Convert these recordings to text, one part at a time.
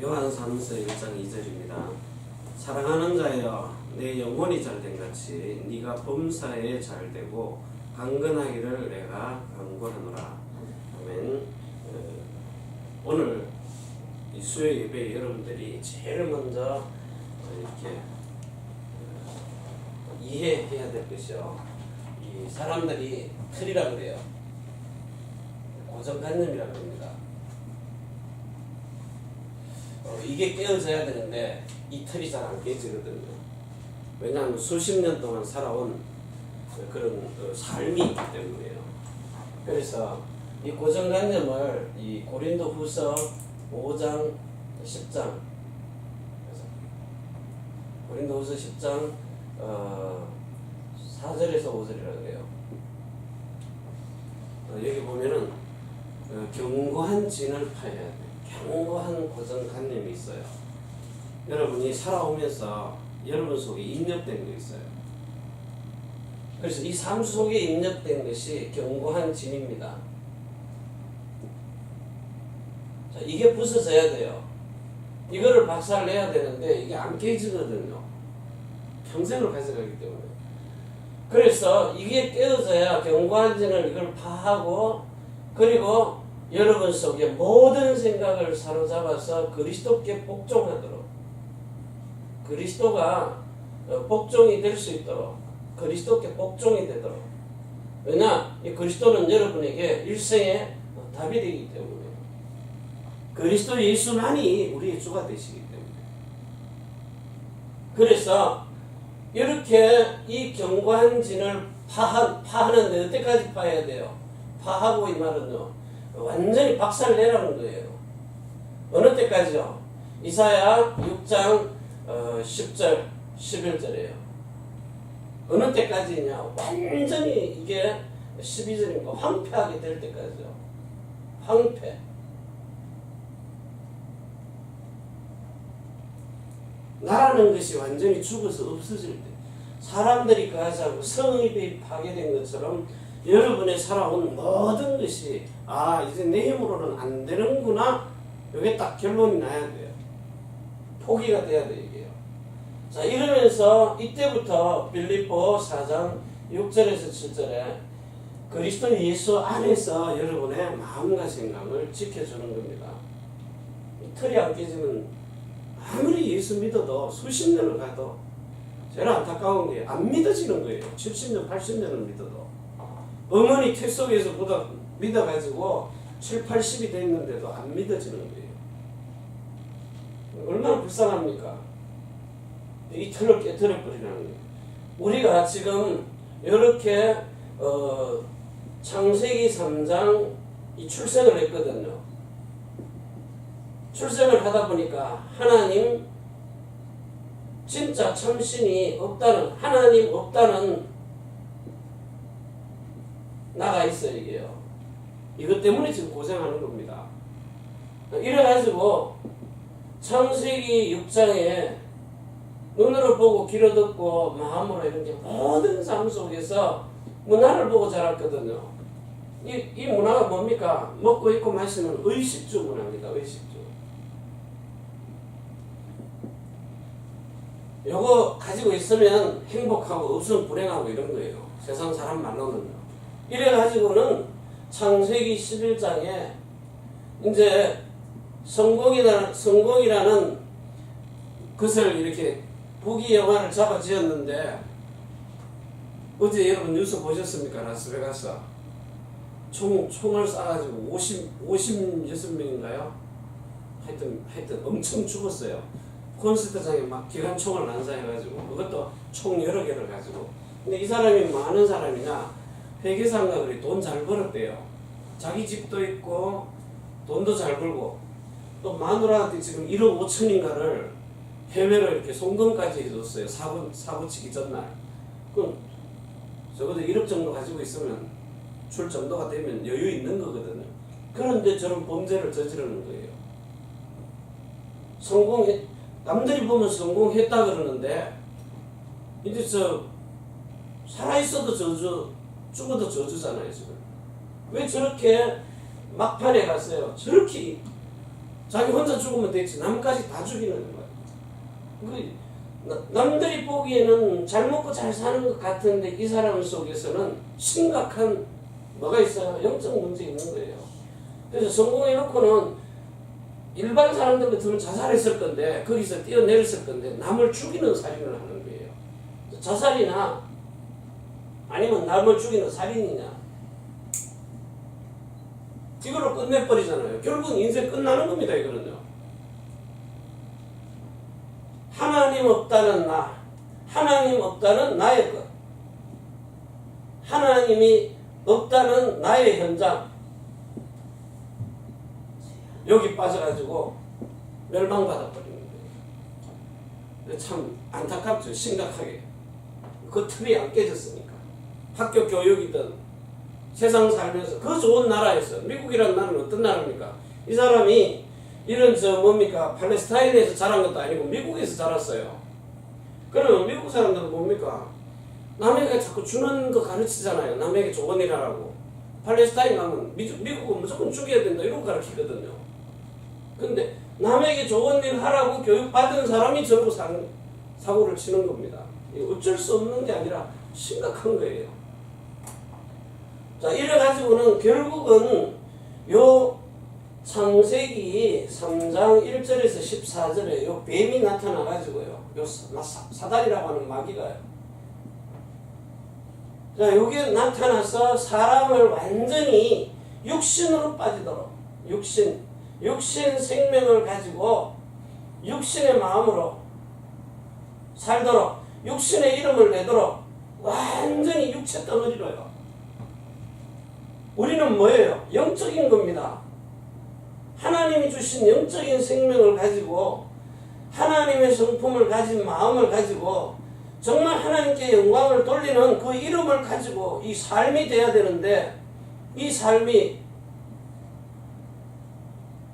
요한삼서 1장 2절입니다. 사랑하는 자여 내 영혼이 잘된 같이 네가 범사에 잘되고 강건하기를 내가 간구하노라. 아멘. 오늘 이 수요 예배 여러분들이 제일 먼저 이렇게 이해해야 될 것이요. 이 사람들이 틀이라 그래요. 고정관념이라 그럽니다. 이게 깨어져야 되는데 이 틀이 잘 안 깨지거든요. 왜냐하면 수십 년 동안 살아온 그런 삶이 있기 때문에요. 그래서 이 고정관념을 이 고린도후서 5장 10장 고린도후서 10장 4절에서 5절이라고 그래요. 여기 보면은 견고한 진을 파야 돼요. 견고한 고정관념이 있어요. 여러분이 살아오면서 여러분 속에 입력된 거 있어요. 그래서 이 삶 속에 입력된 것이 견고한 진입니다. 자, 이게 부서져야 돼요. 이거를 박살내야 되는데 이게 안 깨지거든요. 평생을 가져가기 때문에. 그래서 이게 깨어져야 견고한 진을 이걸 파하고, 그리고 여러분 속에 모든 생각을 사로잡아서 그리스도께 복종하도록, 그리스도가 복종이 될 수 있도록, 그리스도께 복종이 되도록. 왜냐? 이 그리스도는 여러분에게 일생의 답이 되기 때문에, 그리스도 예수만이 우리의 주가 되시기 때문에. 그래서 이렇게 이 견고한 진을 파하는데 어때까지 파야 돼요? 파하고 이 말은요, 완전히 박살내라는 거예요. 어느 때까지요? 이사야 6장 10절 11절이에요. 어느 때까지냐? 완전히 이게 12절이니까 황폐하게 될 때까지요. 황폐. 나라는 것이 완전히 죽어서 없어질 때, 사람들이 가자고 성읍이 파괴된 것처럼 여러분의 살아온 모든 것이 이제 내 힘으로는 안 되는구나, 이게 딱 결론이 나야 돼요. 포기가 돼야 돼요, 이게요. 자, 이러면서 이때부터 빌립보 4장 6절에서 7절에 그리스도 예수 안에서 여러분의 마음과 생각을 지켜주는 겁니다. 이 틀이 안 깨지면 아무리 예수 믿어도 수십 년을 가도 제일 안타까운 게 안 믿어지는 거예요. 70년, 80년을 믿어도. 어머니 태 속에서 믿어가지고 7, 80이 됐는데도 안 믿어지는 거예요. 얼마나 불쌍합니까? 이 틀을 깨뜨려버리라는 거예요. 우리가 지금 이렇게 창세기 3장 이 출생을 했거든요. 출생을 하다 보니까 하나님, 진짜 참신이 없다는, 하나님 없다는 나가 있어요, 이게요. 이것 때문에 지금 고생하는 겁니다. 이래가지고 창세기 6장에 눈으로 보고 귀로 듣고 마음으로 이렇게 모든 삶 속에서 문화를 보고 자랐거든요. 이 문화가 뭡니까? 먹고 입고 마시는 의식주 문화입니다. 의식주. 요거 가지고 있으면 행복하고 없으면 불행하고 이런 거예요. 세상 사람 말로는요. 이래가지고는 창세기 11장에 이제 성공이라는 것을 이렇게 부귀영화를 잡아 지었는데, 어제 여러분 뉴스 보셨습니까? 라스베가스 총을 쏴가지고 56명인가요? 하여튼 엄청 죽었어요. 콘서트장에 막 기관총을 난사해가지고, 그것도 총 여러 개를 가지고. 근데 이 사람이 많은 사람이냐? 회계사인가 그래, 돈 잘 벌었대요. 자기 집도 있고 돈도 잘 벌고, 또 마누라한테 지금 1억 5천인가를 해외로 이렇게 송금까지 해줬어요. 사고 치기 전날. 그럼 적어도 1억 정도 가지고 있으면 줄 정도가 되면 여유 있는 거거든요. 그런데 저런 범죄를 저지르는 거예요. 남들이 보면 성공했다 그러는데, 이제 살아있어도 저주, 죽어도 저주잖아요, 지금. 왜 저렇게 막판에 갔어요? 저렇게 자기 혼자 죽으면 됐지. 남까지 다 죽이는 거야. 남들이 보기에는 잘 먹고 잘 사는 것 같은데 이 사람 속에서는 심각한 뭐가 있어요? 영적 문제 있는 거예요. 그래서 성공해놓고는 일반 사람들 같으면 자살했을 건데 거기서 뛰어내렸을 건데 남을 죽이는 살인을 하는 거예요. 자살이나 아니면 남을 죽이는 살인이냐 이걸로 끝내버리잖아요. 결국은 인생 끝나는 겁니다. 이거는요. 하나님 없다는 나, 하나님 없다는 나의 것, 하나님이 없다는 나의 현장, 여기 빠져가지고 멸망받아버리는 거예요. 참 안타깝죠. 심각하게. 그 틀이 안 깨졌으니까. 학교 교육이든 세상 살면서 그 좋은 나라에서, 미국이라는 나라는 어떤 나라입니까? 이 사람이 이런 뭡니까? 팔레스타인에서 자란 것도 아니고 미국에서 자랐어요. 그러면 미국 사람들은 뭡니까? 남에게 자꾸 주는 거 가르치잖아요. 남에게 좋은 일 하라고. 팔레스타인 가면 미국은 무조건 죽여야 된다 이런 거 가르치거든요. 근데 남에게 좋은 일 하라고 교육받은 사람이 전부 사고를 치는 겁니다. 어쩔 수 없는 게 아니라 심각한 거예요. 자, 이래가지고는 결국은 요 창세기 3장 1절에서 14절에 요 뱀이 나타나가지고요. 요 사단이라고 하는 마귀가요. 자, 요게 나타나서 사람을 완전히 육신으로 빠지도록, 육신 생명을 가지고 육신의 마음으로 살도록, 육신의 이름을 내도록 완전히 육체 덩어리로요. 우리는 뭐예요? 영적인 겁니다. 하나님이 주신 영적인 생명을 가지고 하나님의 성품을 가진 마음을 가지고 정말 하나님께 영광을 돌리는 그 이름을 가지고 이 삶이 돼야 되는데 이 삶이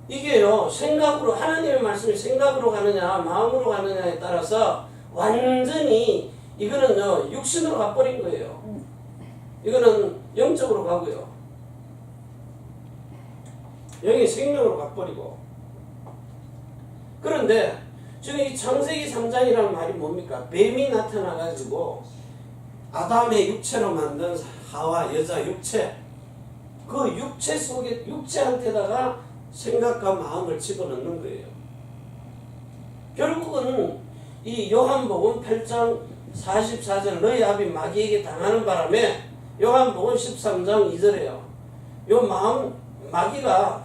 이게요 생각으로 하나님의 말씀이 생각으로 가느냐 마음으로 가느냐에 따라서 완전히 이거는요 육신으로 가버린 거예요. 이거는 영적으로 가고요. 영의 생명으로 가버리고. 그런데 지금 이 창세기 3장이라는 말이 뭡니까? 뱀이 나타나가지고 아담의 육체로 만든 하와 여자 육체, 그 육체 속에 육체한테다가 생각과 마음을 집어넣는 거예요. 결국은 이 요한복음 8장 44절 너희 아비 마귀에게 당하는 바람에 요한복음 13장 2절에요. 요 마음 마귀가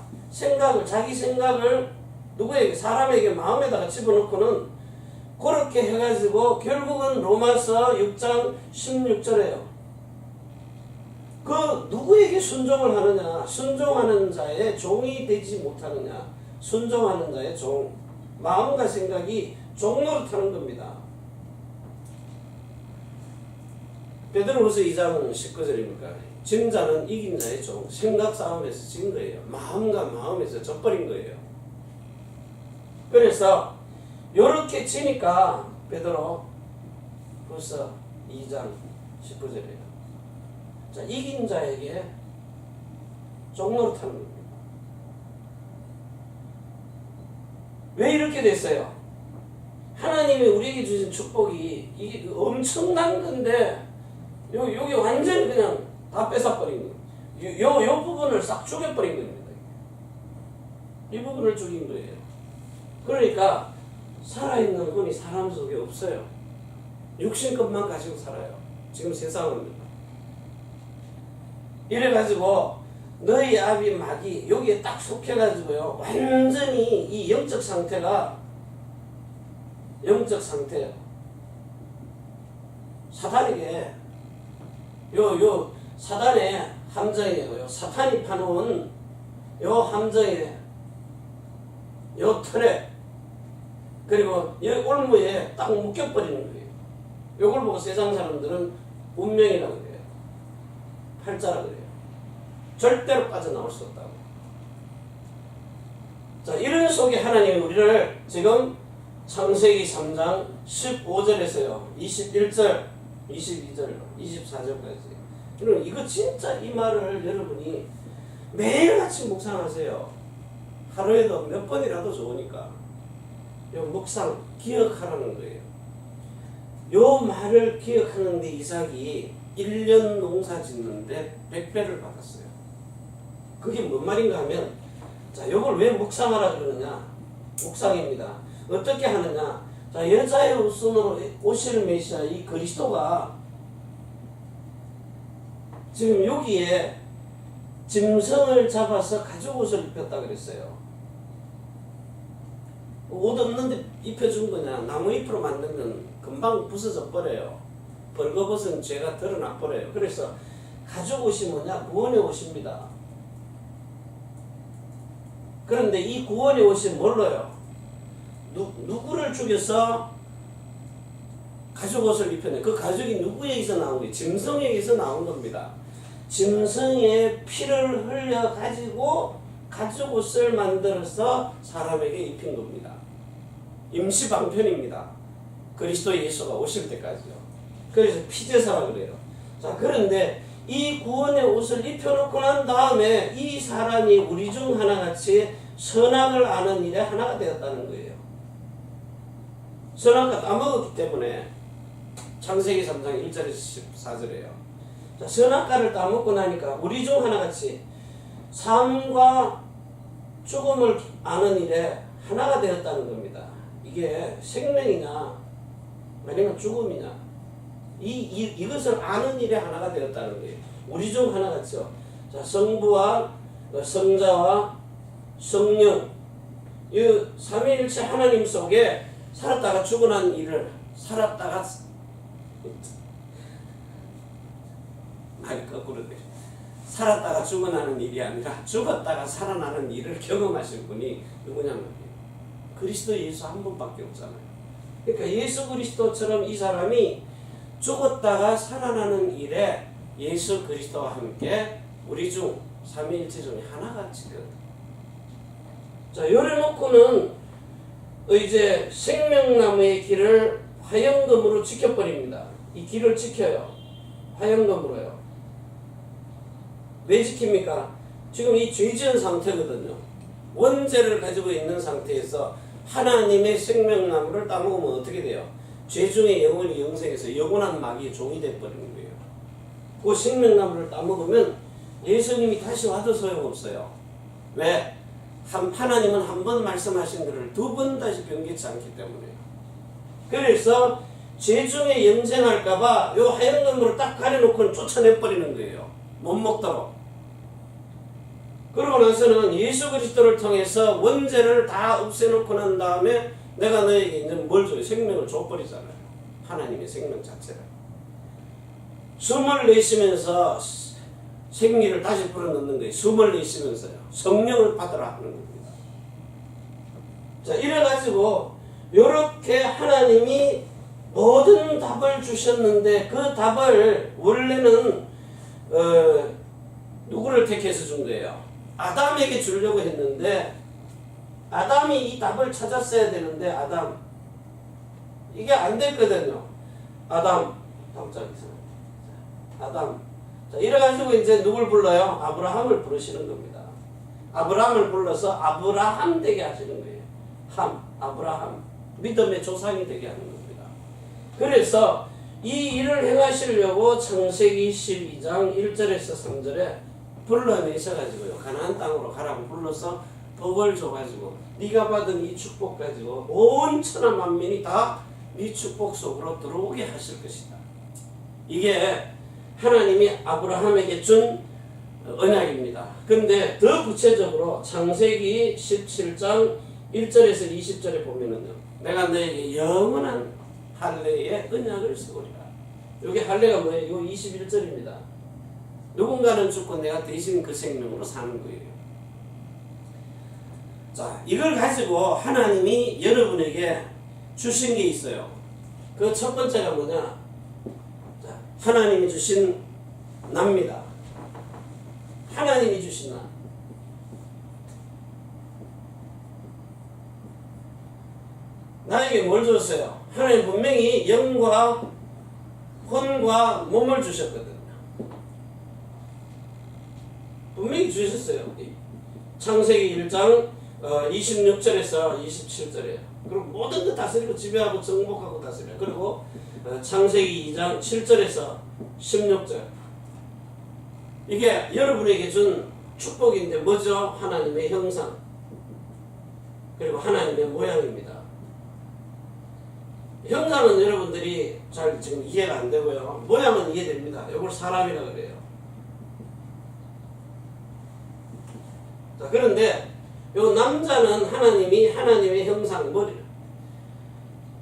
자기 생각을 누구에게 누구에게 마음에다가 집어넣고는 그렇게 해가지고 결국은 로마서 6장 16절에요. 그 누구에게 순종을 하느냐? 순종하는 자의 종이 되지 못하느냐? 순종하는 자의 종. 마음과 생각이 종노릇하는 겁니다. 베드로후서 2장 19절입니까? 진 자는 이긴 자의 종. 생각 싸움에서 진 거예요. 마음과 마음에서 져버린 거예요. 그래서 요렇게 지니까 베드로 후서 2장 19절이에요. 자, 이긴 자에게 종노릇하는 겁니다. 왜 이렇게 됐어요? 하나님이 우리에게 주신 축복이 이게 엄청난 건데 요게 완전히 그냥 다 뺏어버린 거예요. 요 부분을 싹 죽여버린 겁니다. 이 부분을 죽인 거예요. 그러니까 살아있는 분이 사람 속에 없어요. 육신 것만 가지고 살아요. 지금 세상은. 이래가지고 너희 아비 마귀 여기에 딱 속해가지고요. 완전히 이 영적 상태예요. 사단에게 요 사단의 함정이에요. 사탄이 파놓은 요 함정에 요 틀에 그리고 이 올무에 딱 묶여버리는 거예요. 요걸 보고 세상 사람들은 운명이라고 그래요. 팔자라고 그래요. 절대로 빠져나올 수 없다고. 자, 이런 속에 하나님이 우리를 지금 창세기 3장 15절에서요 21절 22절 24절까지 여러분 이거 진짜 이 말을 여러분이 매일같이 묵상하세요. 하루에도 몇 번이라도 좋으니까 요 묵상 기억하라는 거예요. 요 말을 기억하는데 이삭이 1년 농사 짓는데 100배를 받았어요. 그게 뭔 말인가 하면, 자, 요걸 왜 묵상하라 그러느냐? 묵상입니다. 어떻게 하느냐? 자, 여자의 후손으로 오실 메시아 이 그리스도가 지금 여기에 짐승을 잡아서 가죽옷을 입혔다 그랬어요. 옷 없는데 입혀준 거냐? 나무 잎으로 만든 건 금방 부서져 버려요. 벌거벗은 죄가 드러나 버려요. 그래서 가죽옷이 뭐냐? 구원의 옷입니다. 그런데 이 구원의 옷이 뭘로요? 누구를 죽여서 가죽옷을 입혔네. 그 가죽이 누구에게서 나온 거예요? 짐승에게서 나온 겁니다. 짐승의 피를 흘려 가지고 가죽옷을 만들어서 사람에게 입힌 겁니다. 임시방편입니다. 그리스도 예수가 오실 때까지요. 그래서 피제사라 그래요. 자, 그런데 이 구원의 옷을 입혀놓고 난 다음에 이 사람이 우리 중 하나같이 선악을 아는 일에 하나가 되었다는 거예요. 선악과 따먹었기 때문에 창세기 3장 1절에서 14절에요. 자, 선악과를 따먹고 나니까 우리 중 하나같이 삶과 죽음을 아는 일에 하나가 되었다는 겁니다. 이게 생명이냐 아니면 죽음이냐 이것을 아는 일에 하나가 되었다는 거예요. 우리 중 하나같이요. 자, 성부와 성자와 성령 이 삼위일체 하나님 속에 살았다가 죽어난 일을 살았다가 말이 거꾸로 돼. 살았다가 죽어나는 일이 아니라 죽었다가 살아나는 일을 경험하실 분이 누구냐면 그리스도 예수 한 분밖에 없잖아요. 그러니까 예수 그리스도처럼 이 사람이 죽었다가 살아나는 일에 예수 그리스도와 함께 우리 중 삼위일체 중에 하나가 지금. 자, 요래놓고는 이제 생명나무의 길을 화영금으로 지켜버립니다. 이 길을 지켜요. 화영금으로요. 왜 지킵니까? 지금 이 죄지은 상태거든요. 원죄를 가지고 있는 상태에서 하나님의 생명나무를 따먹으면 어떻게 돼요? 죄 중에 영원히 영생해서 영원한 마귀의 종이 돼버리는 거예요. 그 생명나무를 따먹으면 예수님이 다시 와도 소용없어요. 왜? 하나님은 한 번 말씀하신 것을 두 번 다시 변개치 않기 때문에요. 그래서 죄 중에 영생할까봐 요 하얀 건물을 딱 가려놓고 쫓아내버리는 거예요. 못 먹도록. 그러고 나서는 예수 그리스도를 통해서 원죄를 다 없애놓고 난 다음에 내가 너에게 이제 뭘 줘요? 생명을 줘버리잖아요. 하나님의 생명 자체를. 숨을 내쉬면서 생기를 다시 불어넣는 거예요. 숨을 내쉬면서요. 성령을 받으라 하는 겁니다. 자, 이래가지고 요렇게 하나님이 모든 답을 주셨는데 그 답을 원래는 누구를 택해서 준 거예요? 아담에게 주려고 했는데 아담이 이 답을 찾았어야 되는데 이게 안 됐거든요. 아담 자, 이래가지고 이제 누굴 불러요? 아브라함을 부르시는 겁니다. 아브라함을 불러서 아브라함 되게 하시는 거예요. 아브라함 믿음의 조상이 되게 하는 겁니다. 그래서 이 일을 행하시려고 창세기 12장 1절에서 3절에 불러내셔가지고요. 가나안 땅으로 가라고 불러서 복을 줘가지고 네가 받은 이 축복 가지고 온 천하 만민이 다 네 축복 속으로 들어오게 하실 것이다. 이게 하나님이 아브라함에게 준 언약입니다. 근데 더 구체적으로 창세기 17장 1절에서 20절에 보면은요. 내가 너에게 영원한 할례의 언약을 세우리라. 여기 할례가 뭐예요? 요 21절입니다. 누군가는 죽고 내가 대신 그 생명으로 사는 거예요. 자, 이걸 가지고 하나님이 여러분에게 주신 게 있어요. 그 첫 번째가 뭐냐? 자, 하나님이 주신 납니다. 하나님이 주신 나. 나에게 뭘 줬어요? 하나님 분명히 영과 혼과 몸을 주셨거든요. 분명히 주셨어요. 창세기 1장 26절에서 27절이에요. 그리고 모든 것 다스리고 지배하고 정복하고 다스려요. 그리고 창세기 2장 7절에서 16절. 이게 여러분에게 준 축복인데 뭐죠? 하나님의 형상 그리고 하나님의 모양입니다. 형상은 여러분들이 잘 지금 이해가 안 되고요. 모양은 이해됩니다. 이걸 사람이라 그래요. 자, 그런데 요 남자는 하나님의 형상 머리를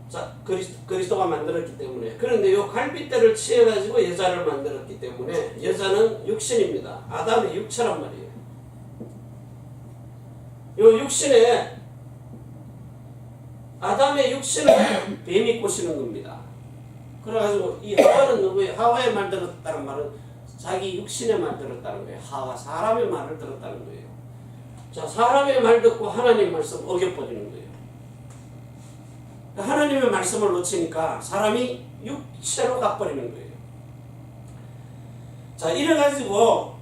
자 그리스도가 만들었기 때문에 그런데 요 갈빗대를 취해가지고 여자를 만들었기 때문에 여자는 육신입니다. 아담의 육체란 말이에요. 요 육신에 아담의 육신을 뱀이 꼬시는 겁니다. 그래가지고 이 하와는 누구예요? 하와의 말 들었다는 말은 자기 육신의 말 들었다는 거예요. 하와 사람의 말을 들었다는 거예요. 자, 사람의 말 듣고 하나님 말씀 어겨버리는 거예요. 하나님의 말씀을 놓치니까 사람이 육체로 가버리는 거예요. 자, 이래가지고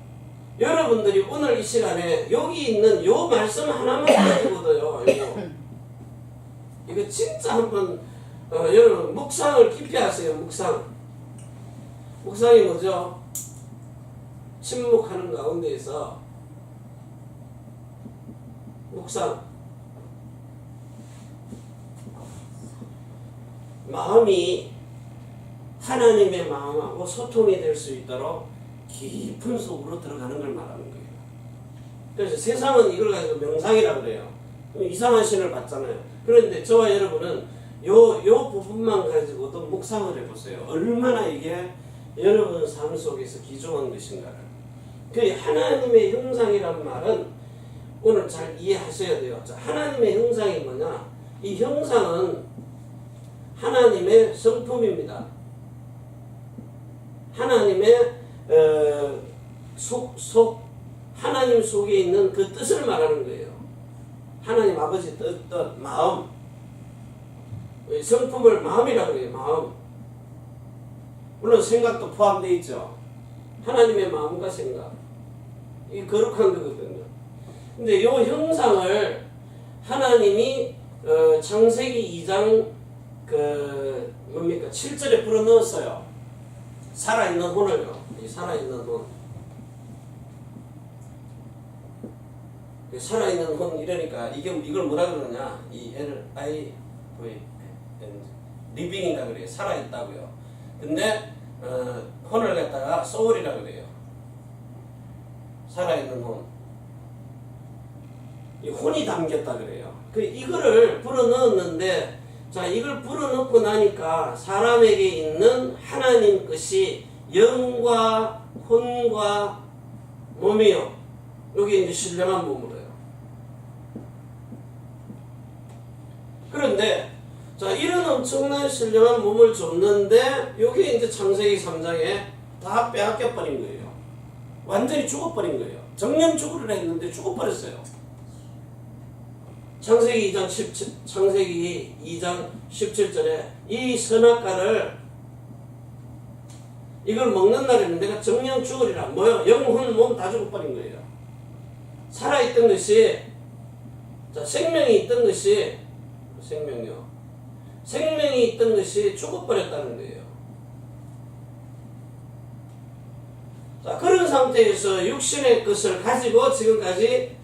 여러분들이 오늘 이 시간에 여기 있는 요 말씀 하나만 가지고도요. 이거 진짜 한번 여러분 묵상을 깊이 하세요. 묵상이 뭐죠? 침묵하는 가운데에서 묵상. 마음이 하나님의 마음하고 소통이 될 수 있도록 깊은 속으로 들어가는 걸 말하는 거예요. 그래서 세상은 이걸 가지고 명상이라고 그래요. 이상한 신을 봤잖아요. 그런데 저와 여러분은 요 부분만 가지고도 묵상을 해보세요. 얼마나 이게 여러분 삶 속에서 귀중한 것인가를. 그 하나님의 형상이란 말은 오늘 잘 이해하셔야 돼요. 자, 하나님의 형상이 뭐냐? 이 형상은 하나님의 성품입니다. 하나님의 하나님 속에 있는 그 뜻을 말하는 거예요. 하나님 아버지 뜻, 마음. 성품을 마음이라고 그래요. 마음. 물론 생각도 포함되어 있죠. 하나님의 마음과 생각. 이게 거룩한 거거든요. 근데 이 형상을 하나님이 창세기 2장 7절에 불어넣었어요. 살아있는 혼을요. 이 살아있는 혼. 살아있는 혼 이러니까 이걸 뭐라 그러냐? 이 리빙이라 그래요. 살아있다고요. 근데 혼을 갖다가 소울이라 그래요. 살아있는 혼. 이 혼이 담겼다 그래요. 이거를 불어넣었는데, 자, 이걸 불어넣고 나니까 사람에게 있는 하나님 것이 영과 혼과 몸이요. 여기 이제 신령한 몸으로요. 그런데, 자, 이런 엄청난 신령한 몸을 줬는데, 여기 이제 창세기 3장에 다 빼앗겨버린 거예요. 완전히 죽어버린 거예요. 정령 죽으려 했는데 죽어버렸어요. 창세기 2장 17절에 이 선악과를 이걸 먹는 날에는 내가 정령 죽으리라. 뭐요? 영혼, 몸 다 죽어버린 거예요. 살아있던 것이, 자, 생명이 있던 것이, 생명이 있던 것이 죽어버렸다는 거예요. 자, 그런 상태에서 육신의 것을 가지고 지금까지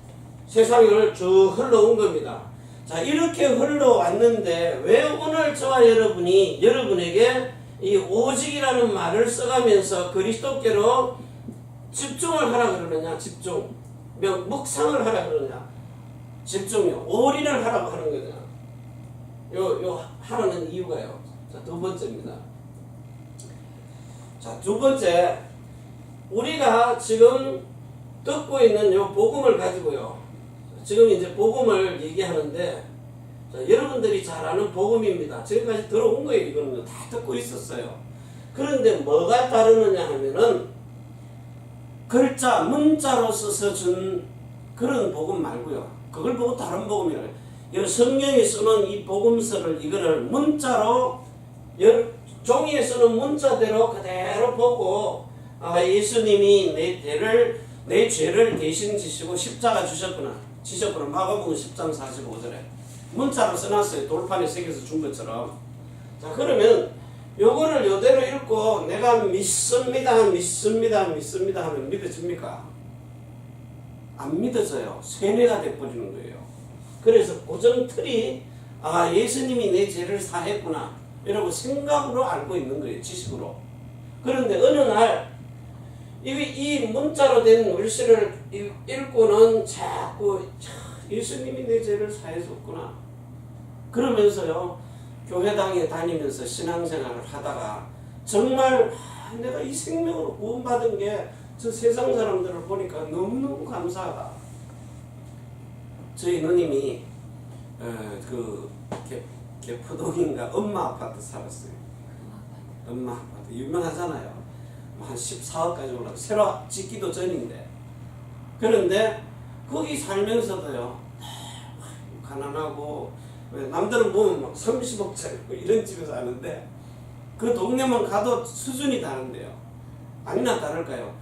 세상을 쭉 흘러온 겁니다. 자, 이렇게 흘러왔는데 왜 오늘 저와 여러분이 여러분에게 이 오직이라는 말을 써가면서 그리스도께로 집중을 하라 그러느냐? 집중. 묵상을 하라 그러느냐? 집중이요. 올인을 하라고 하는 거냐? 요 하라는 이유가요. 자, 두 번째입니다. 자, 두 번째. 우리가 지금 듣고 있는 요 복음을 가지고요. 지금 이제 복음을 얘기하는데, 자, 여러분들이 잘 아는 복음입니다. 지금까지 들어온 거예요. 이거는 다 듣고 있었어요. 그런데 뭐가 다르느냐 하면은 문자로 써서 준 그런 복음 말고요. 그걸 보고 다른 복음이라고 해요. 이 성경에 쓰는 이 복음서를 이거를 문자로 종이에 쓰는 문자대로 그대로 보고 예수님이 내 죄를 대신 지시고 십자가 주셨구나. 지셨구나. 마가복음 10장 45절에 문자로 써놨어요. 돌판에 새겨서 준 것처럼. 자, 그러면 요거를 요대로 읽고 내가 믿습니다 하면 믿어집니까? 안 믿어져요. 세뇌가 돼버리는 거예요. 그래서 고정틀이 예수님이 내 죄를 사했구나 이러고 생각으로 알고 있는 거예요. 지식으로. 그런데 어느 날 이 문자로 된 글씨를 읽고는 자꾸 예수님이 내 죄를 사해줬구나 그러면서요 교회당에 다니면서 신앙생활을 하다가 정말 내가 이 생명으로 구원받은 게 저 세상 사람들을 보니까 너무너무 감사하다. 저희 누님이 개포동인가 엄마 아파트 살았어요. 엄마 아파트 유명하잖아요. 한 14억까지 올라가 새로 짓기도 전인데 그런데 거기 살면서도요 가난하고 남들은 보면 막 30억짜리 이런 집에 사는데 그 동네만 가도 수준이 다른데요. 아니나 다를까요?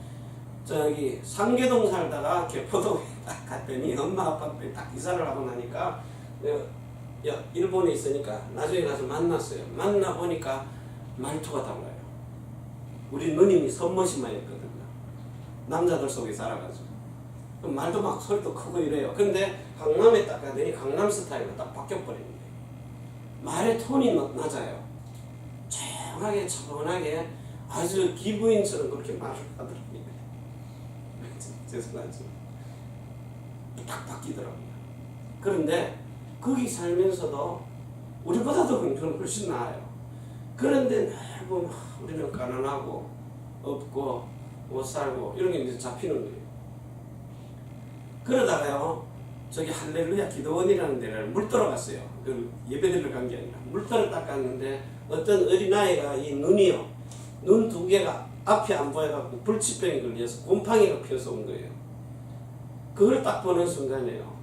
저기 상계동 살다가 개포동에 딱 갔더니 엄마 아빠한테 딱 이사를 하고 나니까 일본에 있으니까 나중에 가서 만났어요. 만나보니까 말투가 달라요. 우리 누님이 선머시만 했거든요. 남자들 속에 살아가지고 말도 막 소리도 크고 이래요. 근데 강남에 딱 가더니 강남 스타일로 딱 바뀌어버리는 거예요. 말의 톤이 낮아요. 조용하게 차분하게 아주 기부인처럼 그렇게 말을 하더라고요. 죄송하죠. 딱 바뀌더라고요. 그런데 거기 살면서도 우리보다도 훨씬 나아요. 그런데 늘 보면 우리는 가난하고 없고 못 살고 이런 게 이제 잡히는 거예요. 그러다가요 저기 할렐루야 기도원이라는 데를 물들어 갔어요. 그 예배드리러 간 게 아니라 물들어 딱 갔는데 어떤 어린아이가 이 눈이요 눈 두 개가 앞이 안 보여갖고 불치병이 걸려서 곰팡이가 피어서 온 거예요. 그걸 딱 보는 순간에요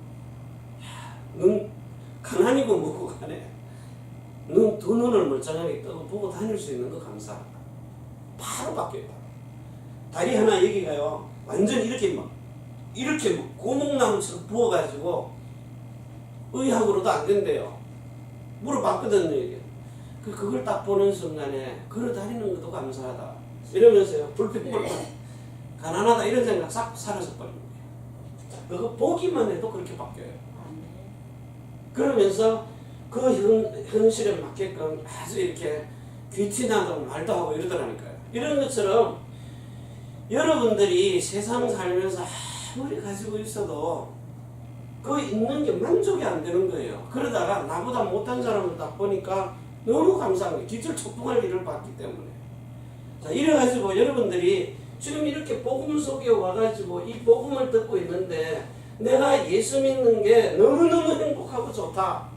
눈 가난이고 뭐고 간에 두 눈을 멀쩡하게 뜨고 보고 다닐 수 있는 거 감사하다. 바로 바뀌어요. 다리 하나 여기가요 완전 이렇게 고목나무처럼 부어가지고 의학으로도 안 된대요. 물어봤거든요. 이게. 그걸 딱 보는 순간에 걸어 다니는 것도 감사하다 이러면서요 불빛불빛 가난하다 이런 생각 싹 사라져 버린 거예요. 그거 보기만 해도 그렇게 바뀌어요. 그러면서 그 현실에 맞게끔 아주 이렇게 귀티나도 말도 하고 이러더라니까요. 이런 것처럼 여러분들이 세상 살면서 아무리 가지고 있어도 그 있는 게 만족이 안 되는 거예요. 그러다가 나보다 못한 사람을 딱 보니까 너무 감사한 거예요. 기절촉풍할 일을 봤기 때문에. 자, 이래가지고 여러분들이 지금 이렇게 복음 속에 와가지고 이 복음을 듣고 있는데 내가 예수 믿는 게 너무너무 행복하고 좋다.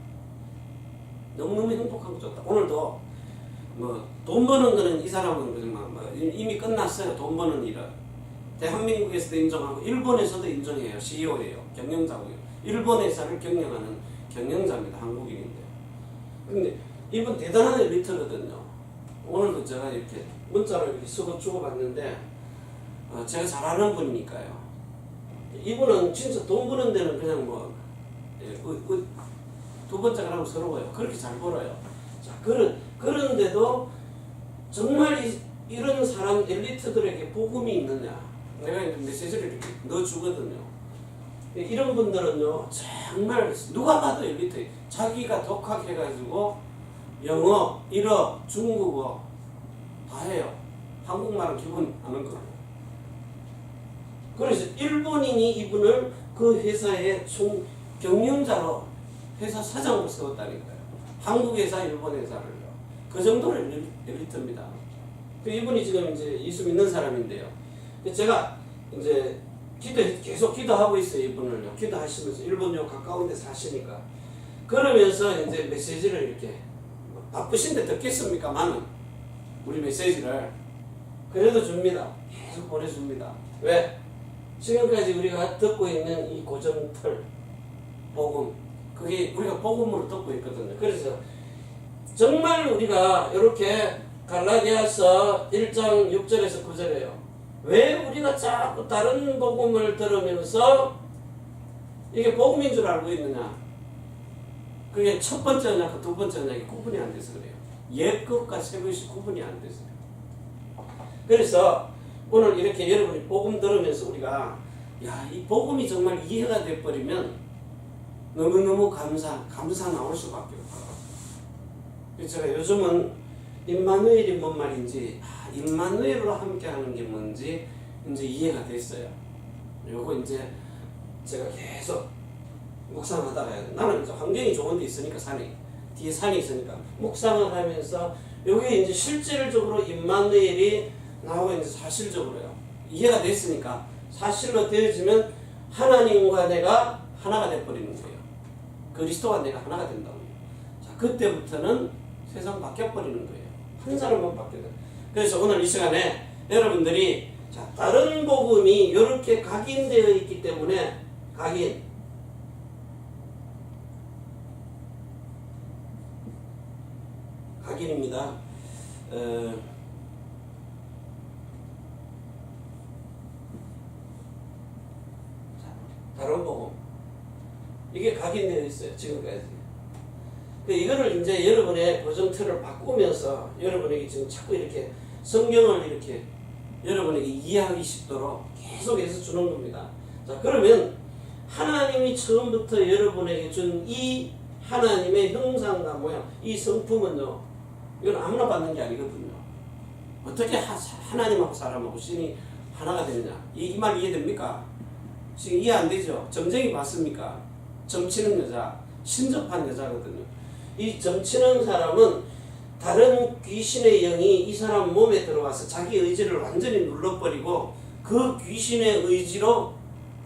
너무너무 행복하고 좋다. 오늘도 돈 버는 거는 이 사람은 이미 끝났어요. 돈 버는 일은. 대한민국에서도 인정하고 일본에서도 인정해요. CEO예요. 경영자고요. 일본 회사를 경영하는 경영자입니다. 한국인인데. 근데 이분 대단한 엘리트거든요. 오늘도 제가 이렇게 문자로 이렇게 주고받는데 제가 잘 아는 분이니까요. 이분은 진짜 돈 버는 데는 그냥 두 번째가 하면 서러워요. 그렇게 잘 벌어요. 자, 그런데도 정말 이런 사람 엘리트들에게 복음이 있느냐? 내가 이제 메시지를 이렇게 넣어주거든요. 이런 분들은요, 정말 누가 봐도 엘리트. 자기가 독학해가지고 영어, 일어, 중국어 다 해요. 한국말은 기본 아는 거고. 그래서 일본인이 이분을 그 회사의 경영자로 회사 사장으로 세웠다니까요. 한국 회사, 일본 회사를요. 그 정도로 엘리트입니다. 이분이 지금 이제 예수 믿는 사람인데요. 제가 이제 계속 기도하고 있어요. 이분을요. 기도하시면서 일본요 가까운 데 사시니까. 그러면서 이제 메시지를 이렇게 바쁘신데 듣겠습니까만은 우리 메시지를 그래도 줍니다. 계속 보내줍니다. 왜? 지금까지 우리가 듣고 있는 이 고정틀 복음 그게 우리가 복음으로 듣고 있거든요. 그래서 정말 우리가 이렇게 갈라디아서 1장 6절에서 9절에요. 왜 우리가 자꾸 다른 복음을 들으면서 이게 복음인 줄 알고 있느냐? 그게 첫 번째 언약과 두 번째 언약이 구분이 안 돼서 그래요. 옛 것과 새 것이 구분이 안 돼서요. 그래서 오늘 이렇게 여러분이 복음 들으면서 우리가 이 복음이 정말 이해가 돼버리면 너무너무 감사 나올 수밖에 없어요. 그래서 제가 요즘은 임마누엘이 뭔 말인지, 임마누엘로 함께하는 게 뭔지 이제 이해가 됐어요. 요거 이제 제가 계속 묵상하다가 나는 이제 환경이 좋은 데 있으니까 뒤에 산이 있으니까 묵상을 하면서 요게 이제 실질적으로 임마누엘이 나오고 이제 사실적으로요. 이해가 됐으니까 사실로 되어지면 하나님과 내가 하나가 돼버리는 거예요. 그리스도와 내가 하나가 된다고. 자, 그때부터는 세상 바뀌어버리는 거예요. 한 사람만 바뀌어요. 그래서 오늘 이 시간에 여러분들이 다른 복음이 이렇게 각인되어 있기 때문에 각인입니다. 다른 복음 이게 각인되어 있어요. 지금까지. 이거를 이제 여러분의 고정틀을 바꾸면서 여러분에게 지금 자꾸 이렇게 성경을 이렇게 여러분에게 이해하기 쉽도록 계속해서 주는 겁니다. 자, 그러면 하나님이 처음부터 여러분에게 준 이 하나님의 형상과 모양, 이 성품은요, 이건 아무나 받는 게 아니거든요. 어떻게 하나님하고 사람하고 신이 하나가 되느냐? 이 말 이해됩니까? 지금 이해 안 되죠? 점쟁이 봤습니까? 점치는 여자, 신접한 여자거든요. 이 점치는 사람은 다른 귀신의 영이 이 사람 몸에 들어와서 자기 의지를 완전히 눌러버리고 그 귀신의 의지로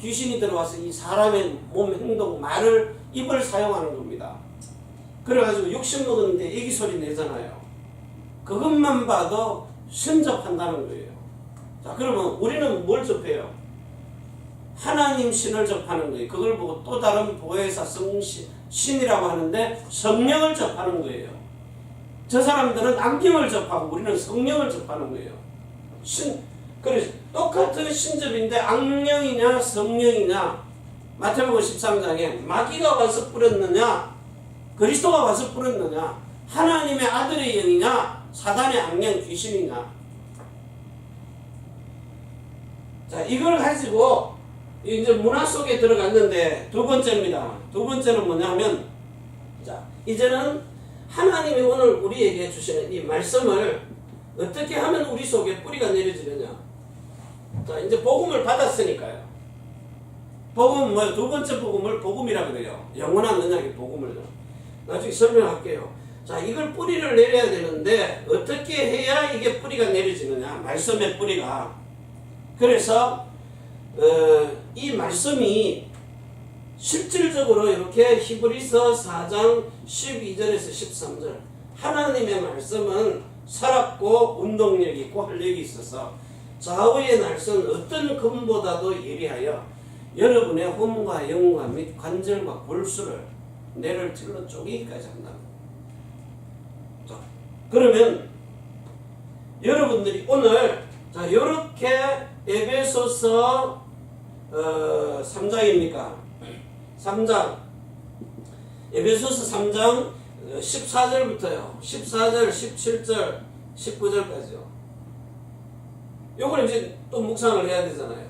귀신이 들어와서 이 사람의 몸 행동, 말을, 입을 사용하는 겁니다. 그래가지고 욕심 먹었는데 애기 소리 내잖아요. 그것만 봐도 신접한다는 거예요. 자, 그러면 우리는 뭘 접해요? 하나님 신을 접하는 거예요. 그걸 보고 또 다른 보혜사 신이라고 하는데 성령을 접하는 거예요. 저 사람들은 안경을 접하고 우리는 성령을 접하는 거예요. 그래서 똑같은 신접인데 악령이냐 성령이냐, 마태복음 13장에 마귀가 와서 뿌렸느냐 그리스도가 와서 뿌렸느냐, 하나님의 아들의 영이냐 사단의 악령 귀신이냐. 자, 이걸 가지고 이제 문화 속에 들어갔는데 두 번째입니다. 두 번째는 뭐냐면, 자, 이제는 하나님이 오늘 우리에게 주시는 이 말씀을 어떻게 하면 우리 속에 뿌리가 내려지느냐. 자, 이제 복음을 받았으니까요. 복음은 뭐예요? 두 번째 복음을 복음이라고 그래요. 영원한 언약의 복음을요. 나중에 설명할게요. 자, 이걸 뿌리를 내려야 되는데 어떻게 해야 이게 뿌리가 내려지느냐. 말씀의 뿌리가. 그래서 이 말씀이 실질적으로 이렇게 히브리서 4장 12절에서 13절 하나님의 말씀은 살았고 운동력이 있고 활력이 있어서 좌우의 날선 어떤 금보다도 예리하여 여러분의 혼과 영과 및 관절과 골수를 뇌를 찔러 쪼개기까지 한다. 자, 그러면 여러분들이 오늘 자, 요렇게 에베소서 3장입니까? 3장 에베소서 3장 14절부터요. 14절, 17절, 19절까지요. 요걸 이제 또 묵상을 해야 되잖아요.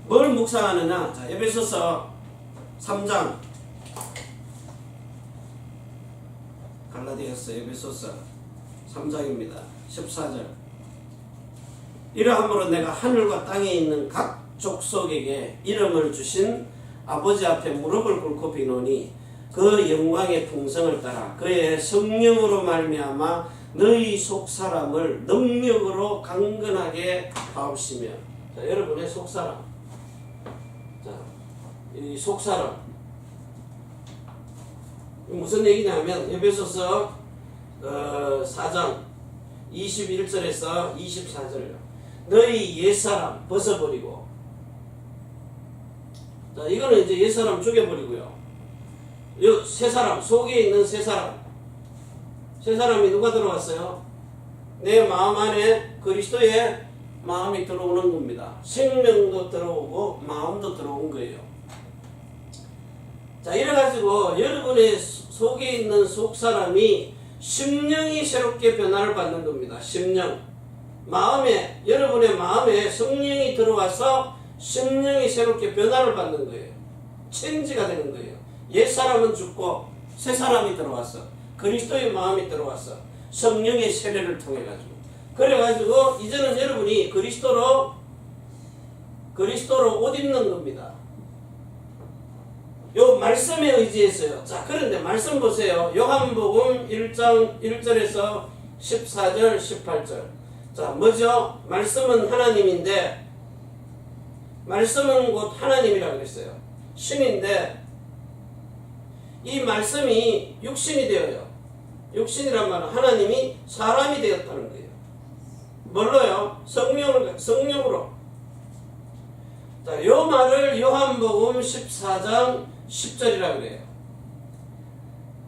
뭘 묵상하느냐? 자, 에베소서 3장 갈라디아서 에베소서 3장입니다. 14절 이러함으로 내가 하늘과 땅에 있는 각 족속에게 이름을 주신 아버지 앞에 무릎을 꿇고 비노니 그 영광의 풍성을 따라 그의 성령으로 말미암아 너희 속사람을 능력으로 강건하게 하옵시며. 자, 여러분의 속사람. 자, 이 속사람 무슨 얘기냐면 에베소서 4장 21절에서 24절이요. 너희 옛사람 벗어버리고. 자, 이거는 이제 옛사람 죽여버리고요. 새사람, 속에 있는 새사람. 새사람이 누가 들어왔어요? 내 마음 안에 그리스도의 마음이 들어오는 겁니다. 생명도 들어오고 마음도 들어온 거예요. 자, 이래가지고 여러분의 속에 있는 속 사람이 심령이 새롭게 변화를 받는 겁니다. 심령. 마음에, 여러분의 마음에 성령이 들어와서 심령이 새롭게 변화를 받는 거예요. 체인지가 되는 거예요. 옛 사람은 죽고 새 사람이 들어왔어. 그리스도의 마음이 들어왔어. 성령의 세례를 통해 가지고. 그래가지고 이제는 여러분이 그리스도로 옷 입는 겁니다. 요 말씀에 의지했어요. 자, 그런데 말씀 보세요. 요한복음 1장 1절에서 14절 18절. 자, 뭐죠? 말씀은 하나님인데, 말씀은 곧 하나님이라고 그랬어요. 신인데 이 말씀이 육신이 되어요. 육신이란 말은 하나님이 사람이 되었다는 거예요. 뭘로요? 성령으로. 자, 요 말을 요한복음 14장 10절이라고 그래요.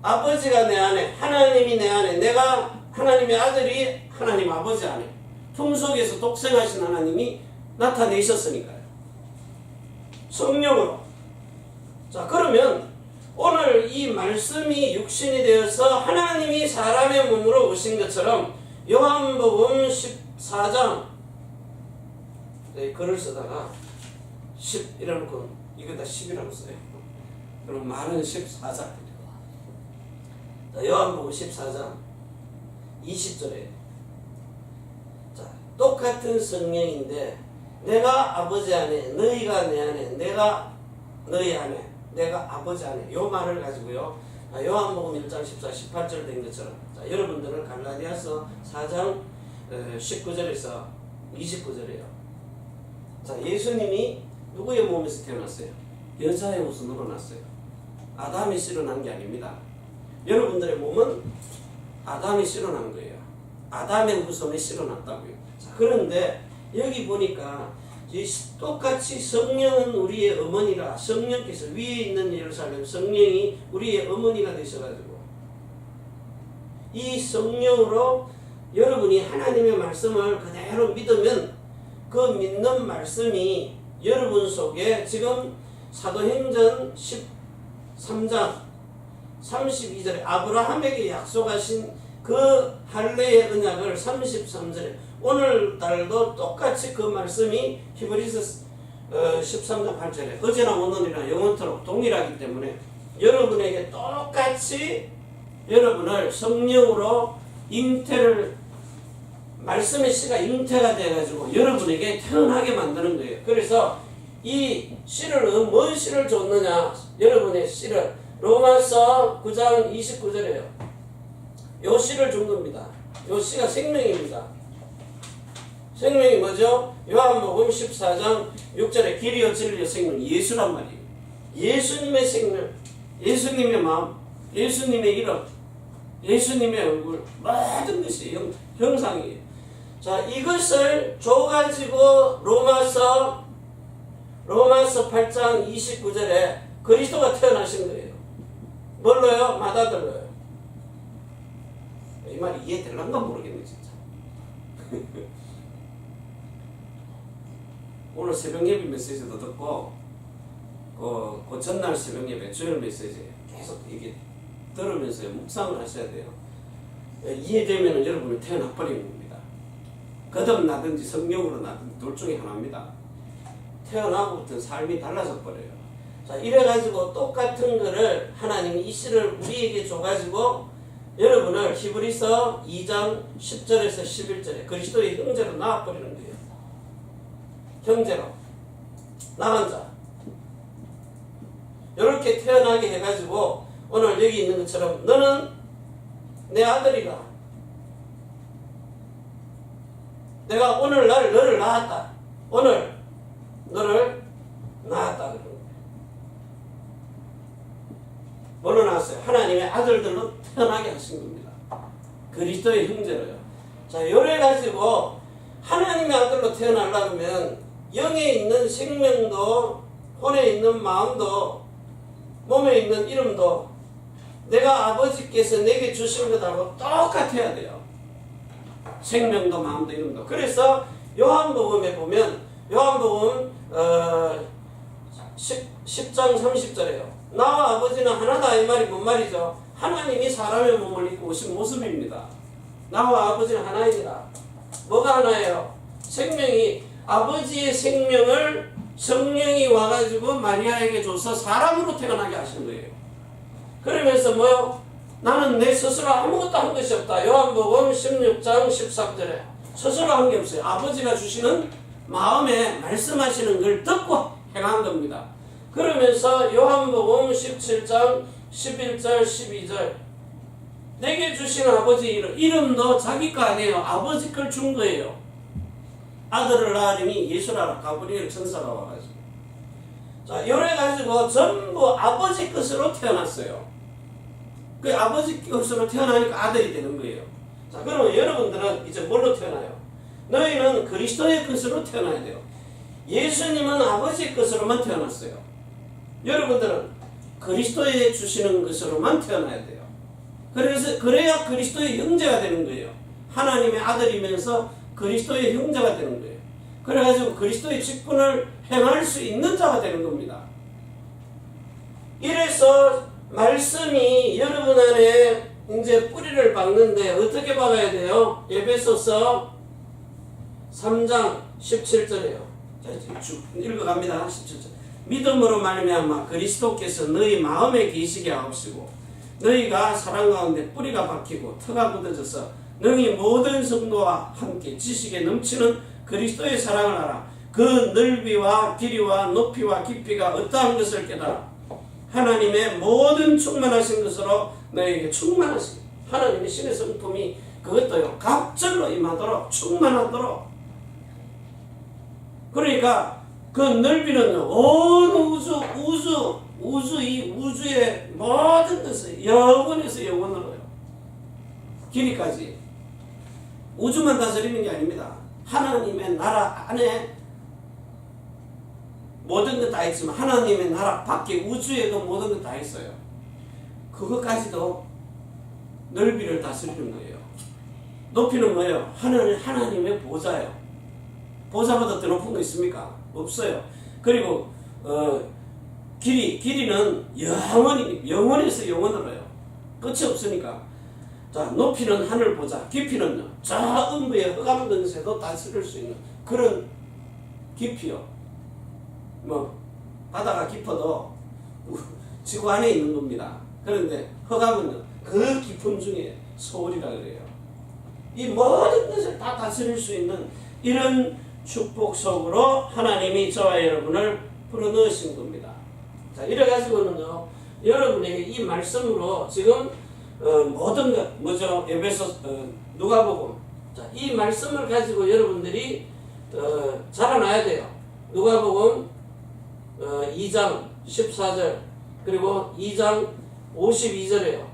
아버지가 내 안에, 하나님이 내 안에, 내가 하나님의 아들이 하나님 아버지 안에, 품속에서 독생하신 하나님이 나타내셨으니까요. 성령으로. 자, 그러면 오늘 이 말씀이 육신이 되어서 하나님이 사람의 몸으로 오신 것처럼 요한복음 14장 글을 쓰다가 10 이래놓고 이거다 10이라고 써요. 그럼 말은 14장. 요한복음 14장 20절에 자, 똑같은 성령인데 내가 아버지 안에, 너희가 내 안에, 내가 너희 안에, 내가 아버지 안에. 요 말을 가지고요. 요한복음 1장 14, 18절 된 것처럼. 자, 여러분들은 갈라디아서 4장 19절에서 29절이에요. 자, 예수님이 누구의 몸에서 태어났어요? 여자의 후손으로 났어요. 아담이 실어난 게 아닙니다. 여러분들의 몸은 아담이 실어난 거예요. 아담의 후손이 실어났다고요. 자, 그런데 여기 보니까 똑같이 성령은 우리의 어머니라, 성령께서 위에 있는 예루살렘 성령이 우리의 어머니가 되셔가지고 이 성령으로 여러분이 하나님의 말씀을 그대로 믿으면 그 믿는 말씀이 여러분 속에 지금 사도행전 13장 32절에 아브라함에게 약속하신 그 할례의 언약을 33절에 오늘날도 똑같이 그 말씀이 히브리서 13장 8절에 어제나 오늘이나 영원토록 동일하기 때문에 여러분에게 똑같이 여러분을 성령으로 잉태를 말씀의 씨가 잉태가 돼가지고 여러분에게 태어나게 만드는 거예요. 그래서 이 씨를 뭔 씨를 줬느냐? 여러분의 씨를 로마서 9장 29절에요. 요 씨를 준 겁니다. 요 씨가 생명입니다. 생명이 뭐죠? 요한복음 14장 6절에 길이요 진리요 생명 예수란 말이에요. 예수님의 생명, 예수님의 마음, 예수님의 이름, 예수님의 얼굴 모든 것이 형상이에요. 자, 이것을 줘가지고 로마서 8장 29절에 그리스도가 태어나신 거예요. 뭘로요? 맏아들로요. 이 말이 이해될란가 모르겠네 진짜. 오늘 새벽 예배 메시지도 듣고 그 전날 새벽 예배 주일 메시지 계속 이게 들으면서 묵상을 하셔야 돼요. 이해되면 여러분이 태어나 버리는 겁니다. 거듭나든지 성령으로 나든지 둘 중에 하나입니다. 태어나고부터 삶이 달라져 버려요. 자, 이래가지고 똑같은 거를 하나님이 이 씨를 우리에게 줘가지고 여러분을 히브리서 2장 10절에서 11절에 그리스도의 형제로 낳아버리는 거예요. 형제로 낳은 자 이렇게 태어나게 해가지고 오늘 여기 있는 것처럼 너는 내 아들이라. 내가 오늘날 너를 낳았다. 오늘 너를 낳았다. 그런 거예요. 뭘로 낳았어요? 하나님의 아들들로 태어나게 하신 겁니다. 그리스도의 형제로요. 자, 요래 가지고 하나님의 아들로 태어나려면 영에 있는 생명도 혼에 있는 마음도 몸에 있는 이름도 내가 아버지께서 내게 주신 것하고 똑같아야 돼요. 생명도 마음도 이름도. 그래서 요한복음에 보면 요한복음 10장 30절에요. 나와 아버지는 하나다 이 말이 뭔 말이죠? 하나님이 사람의 몸을 입고 오신 모습입니다. 나와 아버지는 하나입니다. 뭐가 하나예요? 생명이, 아버지의 생명을 성령이 와가지고 마리아에게 줘서 사람으로 태어나게 하신 거예요. 그러면서 뭐요? 나는 내 스스로 아무것도 한 것이 없다. 요한복음 16장 13절에 스스로 한 게 없어요. 아버지가 주시는 마음에 말씀하시는 걸 듣고 행한 겁니다. 그러면서 요한복음 17장 11절 12절 내게 주신 아버지 이름도 자기 거 아니에요. 아버지 걸 준 거예요. 아들을 낳으니 예수라 가브리엘 천사가 와가지고 자 이래 가지고 전부 아버지 것으로 태어났어요. 그 아버지 것으로 태어나니까 아들이 되는 거예요. 자 그러면 여러분들은 이제 뭘로 태어나요? 너희는 그리스도의 것으로 태어나야 돼요. 예수님은 아버지 것으로만 태어났어요. 여러분들은 그리스도의 주시는 것으로만 태어나야 돼요. 그래야 그리스도의 형제가 되는 거예요. 하나님의 아들이면서 그리스도의 형제가 되는 거예요. 그래가지고 그리스도의 직분을 행할 수 있는 자가 되는 겁니다. 이래서 말씀이 여러분 안에 이제 뿌리를 박는데 어떻게 박아야 돼요? 에베소서 3장 17절이에요. 자, 쭉 읽어갑니다. 17절. 믿음으로 말미암아 그리스도께서 너희 마음에 계시게 하옵시고 너희가 사랑 가운데 뿌리가 박히고 터가 굳어져서 너희 모든 성도와 함께 지식에 넘치는 그리스도의 사랑을 알아. 그 넓이와 길이와 높이와 깊이가 어떠한 것을 깨달아. 하나님의 모든 충만하신 것으로 너희에게 충만하신 하나님의 신의 성품이 그것도요 갑절로 임하도록 충만하도록. 그러니까 그 넓이는 온 우주 이 우주의 모든 것을 영원에서 영원으로요. 길이까지 우주만 다스리는 게 아닙니다. 하나님의 나라 안에 모든 것 다 있지만 하나님의 나라 밖에 우주에도 모든 것 다 있어요. 그것까지도 넓이를 다스리는 거예요. 높이는 뭐예요? 하나님의 보좌예요. 보좌보다 더 높은 거 있습니까? 없어요. 그리고 길이는 영원에서 영원으로요. 끝이 없으니까. 자, 높이는 하늘 보좌, 깊이는요 저 음부의 흑암 근세도 다스릴 수 있는 그런 깊이요. 뭐 바다가 깊어도 지구 안에 있는 겁니다. 그런데 흑암은요 그 깊음 중에 소울이라 그래요. 이 모든 것을 다 다스릴 수 있는 이런 축복 속으로 하나님이 저와 여러분을 불어넣으신 겁니다. 자, 이래가지고는요 여러분에게 이 말씀으로 지금 모든 것 뭐죠? 에베소 누가복음. 자, 이 말씀을 가지고 여러분들이 자라나야 돼요. 누가복음 2장 14절 그리고 2장 52절이에요.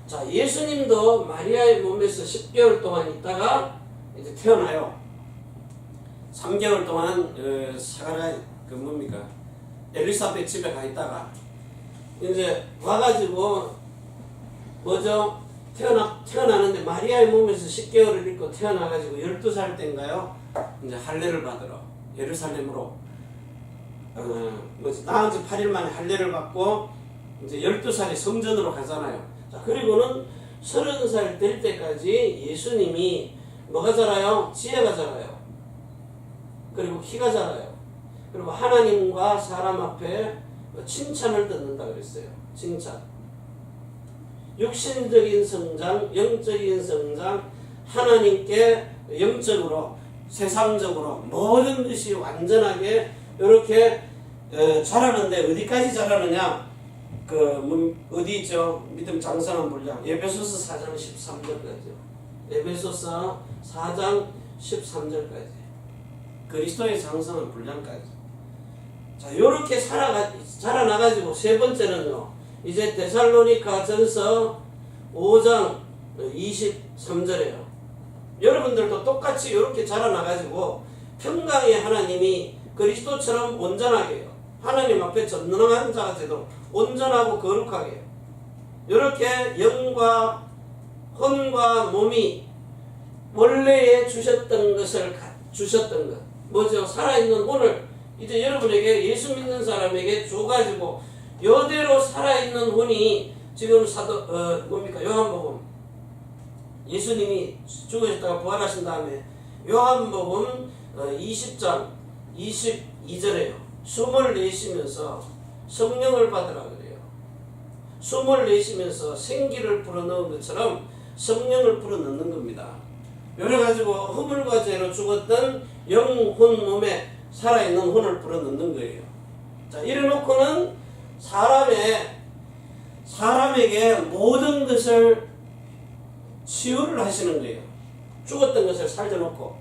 자, 예수님도 마리아의 몸에서 10개월 동안 있다가 이제 태어나요. 3개월 동안 사가랴 뭡니까? 엘리사벳 집에 가 있다가 이제 와가지고 뭐죠? 태어나는데 마리아의 몸에서 10개월을 있고 태어나가지고 12살 때인가요? 이제 할례를 받으러 예루살렘으로 낳은 지 8일 만에 할례를 받고 이제 12살에 성전으로 가잖아요. 자, 그리고는 30살 될 때까지 예수님이 뭐가 자라요? 지혜가 자라요. 그리고 키가 자라요. 그리고 하나님과 사람 앞에 칭찬을 듣는다 그랬어요. 칭찬. 육신적인 성장, 영적인 성장, 하나님께 영적으로, 세상적으로 모든 것이 완전하게 이렇게 자라는데 어디까지 자라느냐? 어디 있죠? 믿음 장성한 분량. 에베소서 4장 13절까지요. 에베소서 4장 13절까지. 그리스도의 장성한 분량까지. 자, 요렇게 자라나가지고 세 번째는요. 이제 데살로니가 전서 5장 23절이에요. 여러분들도 똑같이 이렇게 자라나가지고 평강의 하나님이 그리스도처럼 온전하게 해요. 하나님 앞에 전능한 자가 되도록 온전하고 거룩하게 해요. 이렇게 영과 혼과 몸이 원래에 주셨던 것을 주셨던 것. 뭐죠? 살아있는 오늘 이제 여러분에게 예수 믿는 사람에게 줘가지고 요대로 살아있는 혼이 지금 요한복음 예수님이 죽으셨다가 부활하신 다음에 요한복음 20장 22절에요. 숨을 내쉬면서 성령을 받으라 그래요. 숨을 내쉬면서 생기를 불어넣은 것처럼 성령을 불어넣는 겁니다. 이래가지고 허물과 죄로 죽었던 영혼 몸에 살아있는 혼을 불어넣는 거예요. 자, 이래놓고는 사람에게 모든 것을 치유를 하시는 거예요. 죽었던 것을 살려놓고.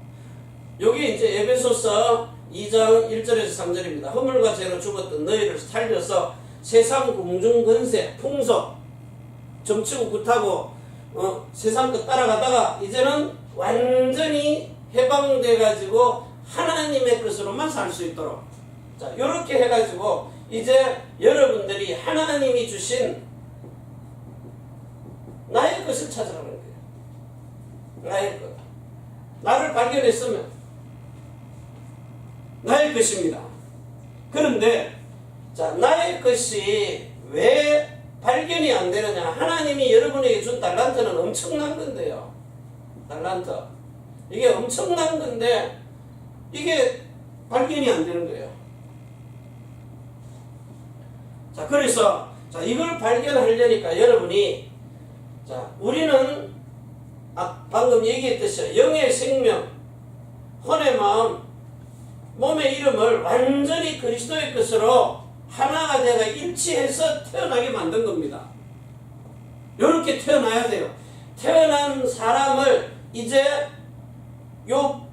여기 이제 에베소서 2장 1절에서 3절입니다. 허물과 죄로 죽었던 너희를 살려서 세상 공중 권세, 풍속, 점치고 굿하고 세상 것 따라가다가 이제는 완전히 해방돼 가지고 하나님의 것으로만 살 수 있도록, 자, 이렇게 해가지고 이제 여러분들이 하나님이 주신 나의 것을 찾으라는 거예요. 나의 것. 나를 발견했으면 나의 것입니다. 그런데 자, 나의 것이 왜 발견이 안 되느냐? 하나님이 여러분에게 준 달란트는 엄청난 건데요. 달란트. 이게 엄청난 건데 이게 발견이 안 되는 거예요. 자, 그래서 자, 이걸 발견하려니까 여러분이, 자, 우리는 방금 얘기했듯이 영의 생명, 혼의 마음, 몸의 이름을 완전히 그리스도의 것으로 하나가 되어 일치해서 태어나게 만든 겁니다. 이렇게 태어나야 돼요. 태어난 사람을 이제 요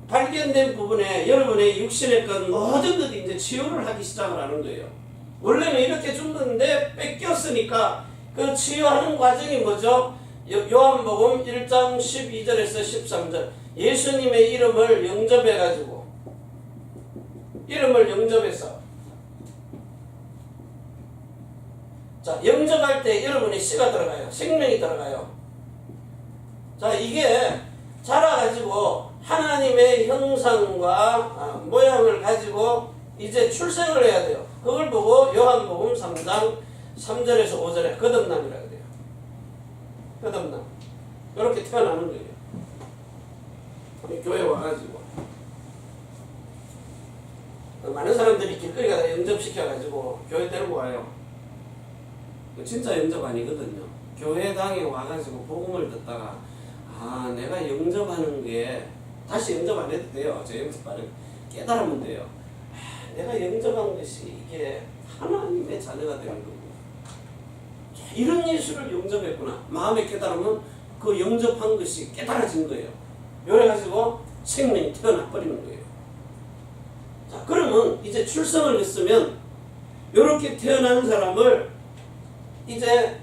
발견된 부분에 여러분의 육신의 것 모든 것이 이제 치유를 하기 시작을 하는 거예요. 원래는 이렇게 준 건데 뺏겼으니까 그 치유하는 과정이 뭐죠? 요한복음 1장 12절에서 13절 예수님의 이름을 영접해가지고, 이름을 영접해서, 자, 영접할 때 여러분의 씨가 들어가요. 생명이 들어가요. 자, 이게 자라가지고 하나님의 형상과 모양을 가지고 이제 출생을 해야 돼요. 그걸 보고 요한복음 3장 3절에서 5절에 거듭남이라 그래요. 거듭남. 이렇게 태어나는 거예요. 교회 와가지고 많은 사람들이 길거리 가다 영접시켜가지고 교회 데리고 와요. 진짜 영접 아니거든요. 교회당에 와가지고 복음을 듣다가 내가 영접하는 게, 다시 영접 안 해도 돼요. 저 영접하는 깨달으면 돼요. 내가 영접한 것이 이게 하나님의 자녀가 되는 거고, 이런 예수를 영접했구나. 마음에 깨달으면 그 영접한 것이 깨달아진 거예요. 그래가지고 생명이 태어나 버리는 거예요. 자, 그러면 이제 출생을 했으면 이렇게 태어난 사람을 이제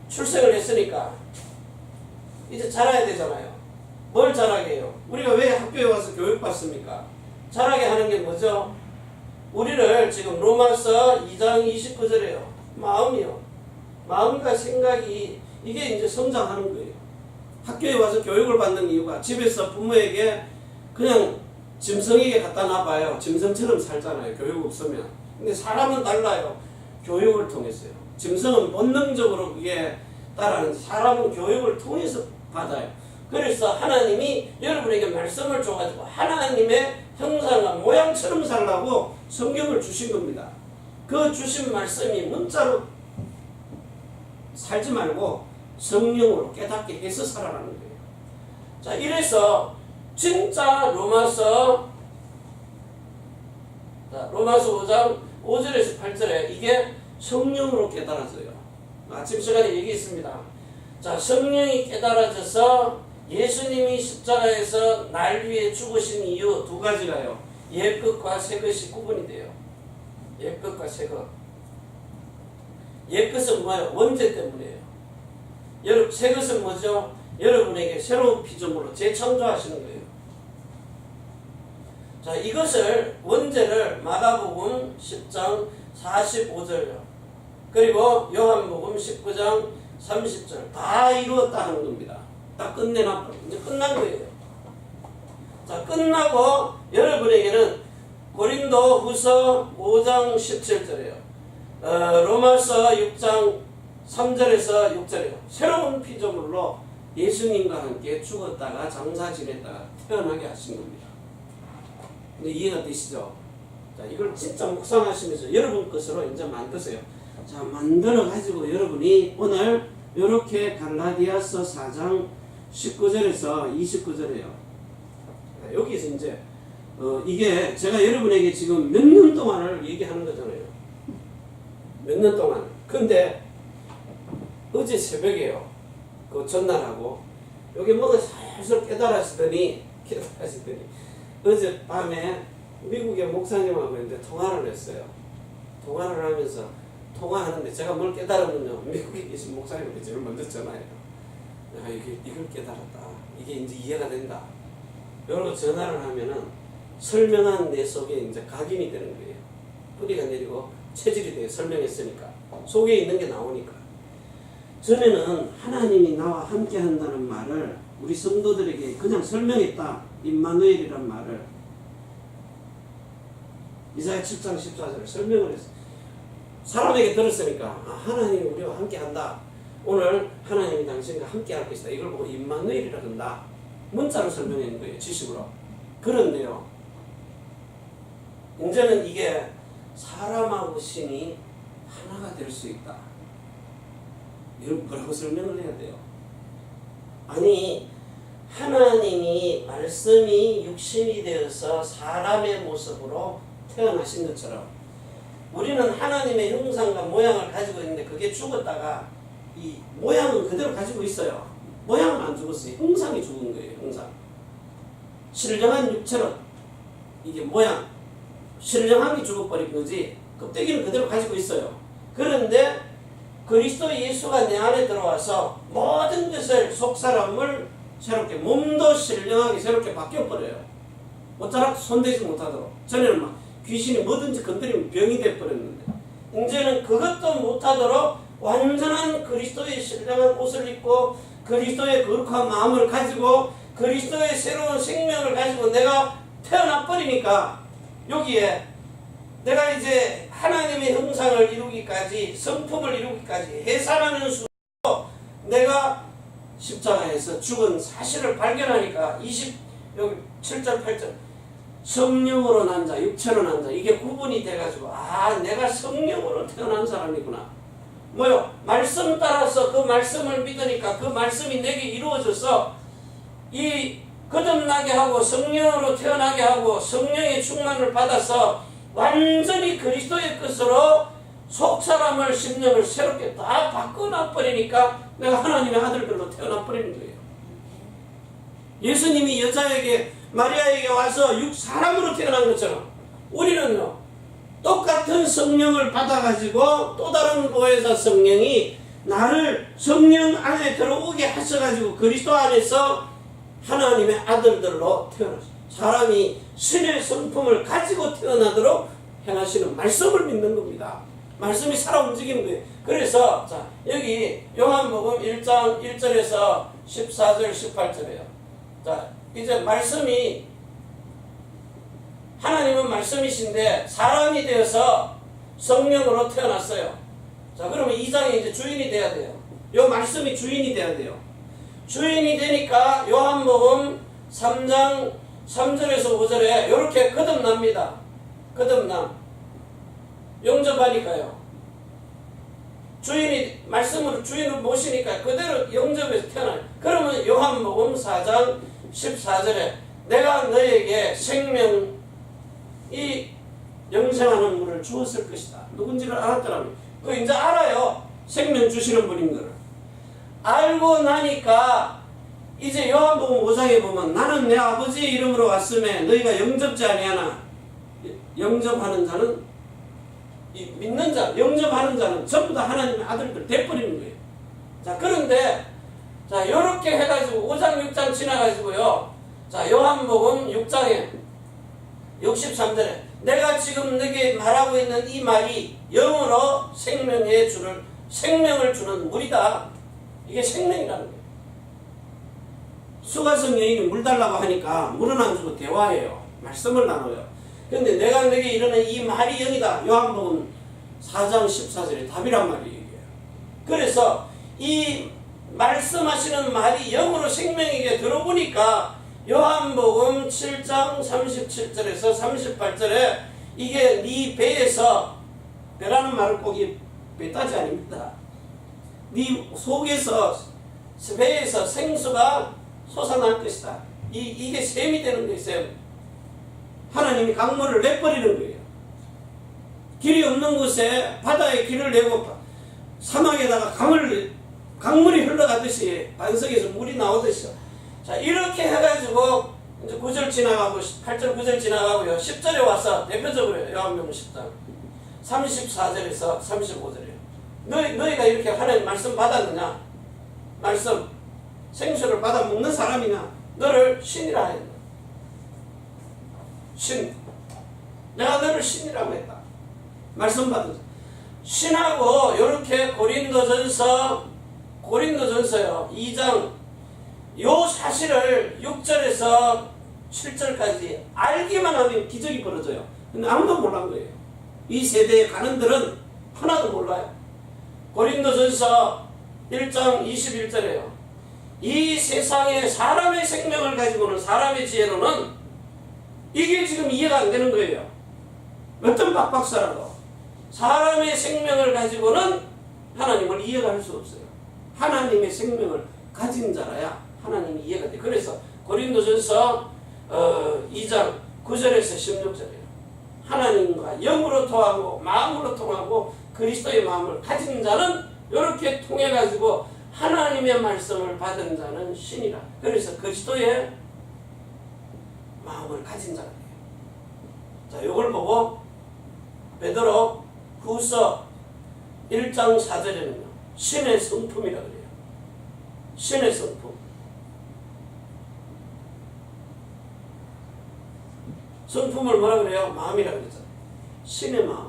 출생을 했으니까 이제 자라야 되잖아요. 뭘 자라게 해요? 우리가 왜 학교에 와서 교육받습니까? 자라게 하는 게 뭐죠? 우리를 지금 로마서 2장 29절에요. 마음이요. 마음과 생각이 이게 이제 성장하는 거예요. 학교에 와서 교육을 받는 이유가 집에서 부모에게 그냥 짐승에게 갖다 놔봐요. 짐승처럼 살잖아요. 교육 없으면. 근데 사람은 달라요. 교육을 통했어요. 짐승은 본능적으로 그게 따라하는데 사람은 교육을 통해서 받아요. 그래서 하나님이 여러분에게 말씀을 줘가지고 하나님의 형상과 모양처럼 살라고 성경을 주신 겁니다. 그 주신 말씀이 문자로 살지 말고 성령으로 깨닫게 해서 살아가는 거예요. 자, 이래서 진짜 로마서 5장 5절에서 8절에 이게 성령으로 깨달아져요. 아침 시간에 얘기했습니다. 자, 성령이 깨달아져서 예수님이 십자가에서 날 위해 죽으신 이유 두 가지가요. 옛것과 새것이 구분이 돼요. 옛것과 새것. 옛것은 뭐예요? 원죄 때문이에요. 새것은 뭐죠? 여러분에게 새로운 피조물로 재창조하시는 거예요. 자, 이것을 원죄를 마가복음 10장 45절요. 그리고 요한복음 19장 30절 다 이루었다는 겁니다. 딱 끝내놨고 이제 끝난 거예요. 자, 끝나고 여러분에게는 고린도 후서 5장 17절이에요. 로마서 6장 3절에서 6절에 새로운 피조물로 예수님과 함께 죽었다가 장사 지냈다가 태어나게 하신 겁니다. 근데 이해가 되시죠? 자, 이걸 진짜 묵상하시면서 여러분 것으로 이제 만드세요. 자, 만들어 가지고 여러분이 오늘 이렇게 갈라디아서 4장 19절에서 29절에요. 여기서 이제 이게 제가 여러분에게 지금 몇 년 동안을 얘기하는 거잖아요. 몇 년 동안. 근데 어제 새벽에요. 그 전날하고 여기 뭐가 살살 깨달아지더니 어제 밤에 미국의 목사님하고 이제 통화를 했어요. 통화를 하면서 통화하는데 제가 뭘 깨달았느냐, 미국에 계신 목사님한테 제일 먼저 전화해요. 야, 이걸 깨달았다. 이게 이제 이해가 된다. 이걸로 전화를 하면은 설명한 내 속에 이제 각인이 되는 거예요. 뿌리가 내리고 체질이 돼요. 설명했으니까. 속에 있는 게 나오니까. 전에는 하나님이 나와 함께 한다는 말을 우리 성도들에게 그냥 설명했다. 임마누엘이란 말을. 이사야 7장 14절을 설명을 했어요. 사람에게 들었으니까 하나님이 우리와 함께 한다. 오늘 하나님이 당신과 함께 할 것이다. 이걸 보고 임마누엘이라 한다. 문자로 설명한 거예요. 지식으로. 그런데요. 이제는 이게 사람하고 신이 하나가 될 수 있다. 이런 뭐라고 설명을 해야 돼요? 아니, 하나님이 말씀이 육신이 되어서 사람의 모습으로 태어나신 것처럼 우리는 하나님의 형상과 모양을 가지고 있는데 그게 죽었다가 이 모양은 그대로 가지고 있어요. 모양은 안 죽었어요. 형상이 죽은 거예요. 형상. 신령한 육체로 이게 모양 신령함이 죽어버린 거지 껍데기는 그대로 가지고 있어요. 그런데 그리스도 예수가 내 안에 들어와서 모든 것을 속사람을 새롭게 몸도 신령하게 새롭게 바뀌어버려요. 어쩌라고 손대지 못하도록. 전에는 막 귀신이 뭐든지 건드리면 병이 돼버렸는데 이제는 그것도 못하도록 완전한 그리스도의 신령한 옷을 입고 그리스도의 거룩한 마음을 가지고 그리스도의 새로운 생명을 가지고 내가 태어나 버리니까 여기에 내가 이제 하나님의 형상을 이루기까지 성품을 이루기까지 해산하는 수로 내가 십자가에서 죽은 사실을 발견하니까 여기 7절 8절 성령으로 난 자, 육체로 난 자 이게 구분이 돼가지고 내가 성령으로 태어난 사람이구나. 뭐요? 말씀 따라서 그 말씀을 믿으니까 그 말씀이 내게 이루어져서 이 거듭나게 하고 성령으로 태어나게 하고 성령의 충만을 받아서 완전히 그리스도의 것으로 속사람을 심령을 새롭게 다 바꿔놔버리니까 내가 하나님의 아들들로 태어나버리는 거예요. 예수님이 여자에게 마리아에게 와서 사람으로 태어난 것처럼 우리는요 똑같은 성령을 받아가지고 또 다른 보혜사 성령이 나를 성령 안에 들어오게 하셔가지고 그리스도 안에서 하나님의 아들들로 태어났어요. 사람이 신의 성품을 가지고 태어나도록 행하시는 말씀을 믿는 겁니다. 말씀이 살아 움직이는 거예요. 그래서 자 여기 요한복음 1장 1절에서 14절 18절이에요. 자 이제 말씀이 하나님은 말씀이신데 사람이 되어서 성령으로 태어났어요. 자 그러면 이 장에 이제 주인이 돼야 돼요. 요 말씀이 주인이 돼야 돼요. 주인이 되니까 요한복음 3장 3절에서 5절에 이렇게 거듭납니다. 거듭남. 영접하니까요. 주인이 말씀으로 주인을 모시니까 그대로 영접해서 태어나요. 그러면 요한복음 4장 14절에 내가 너에게 생명이 영생하는 물을 주었을 것이다. 누군지를 알았더라면 그 이제 알아요. 생명 주시는 분인 거를. 알고 나니까 이제 요한복음 5장에 보면 나는 내 아버지의 이름으로 왔음에 너희가 영접지 아니하나. 영접하는 자는 믿는 자, 영접하는 자는 전부 다 하나님의 아들들 돼버리는 거예요. 자 그런데 자 요렇게 해가지고 5장 6장 지나가지고요. 자 요한복음 6장에 63절에 내가 지금 너에게 말하고 있는 이 말이 영으로 생명을 주는 물이다. 이게 생명이라는 거예요. 수가성 여인이 물 달라고 하니까 물은 안 주고 대화해요. 말씀을 나눠요. 그런데 내가 너에게 이르는 이 말이 영이다. 요한복음 4장 14절에 답이란 말이에요. 그래서 이 말씀하시는 말이 영으로 생명에게 들어보니까 요한복음 7장 37절에서 38절에 이게 네 배에서, 배라는 말은 꼭 이 배따지 아닙니다. 네 속에서, 배에서 생수가 솟아날 것이다. 이게 셈이 되는 거예요. 셈. 하나님이 강물을 내버리는 거예요. 길이 없는 곳에 바다에 길을 내고 사막에다가 강물이 흘러가듯이 반석에서 물이 나오듯이. 자, 이렇게 해가지고 이제 9절 지나가고 8절 9절 지나가고요. 10절에 와서 대표적으로 요한복음 10장 34절에서 35절이에요. 너희가 이렇게 하나님 말씀 받았느냐? 말씀 생수를 받아 먹는 사람이냐? 너를 신이라 했다. 신. 내가 너를 신이라고 했다. 말씀 받은 신하고 이렇게 고린도전서요 2장 요 사실을 6절에서 7절까지 알기만 하면 기적이 벌어져요. 근데 아무도 몰란 거예요. 이 세대에 가는들은 하나도 몰라요. 고린도전서 1장 21절에요. 이 세상에 사람의 생명을 가지고는, 사람의 지혜로는 이게 지금 이해가 안 되는 거예요. 어떤 박박사라도 사람의 생명을 가지고는 하나님을 이해가 할 수 없어요. 하나님의 생명을 가진 자라야 하나님이 이해가 돼. 그래서 고린도전서 2장 9절에서 16절이에요. 하나님과 영으로 통하고 마음으로 통하고 그리스도의 마음을 가진 자는 이렇게 통해 가지고 하나님의 말씀을 받은 자는 신이라. 그래서 그리스도의 마음을 가진 자가 돼요. 자, 이걸 보고 베드로 후서 1장 4절에는요 신의 성품이라 그래요. 신의 성품. 성품을 뭐라 그래요? 마음이라 그러잖아요. 신의 마음,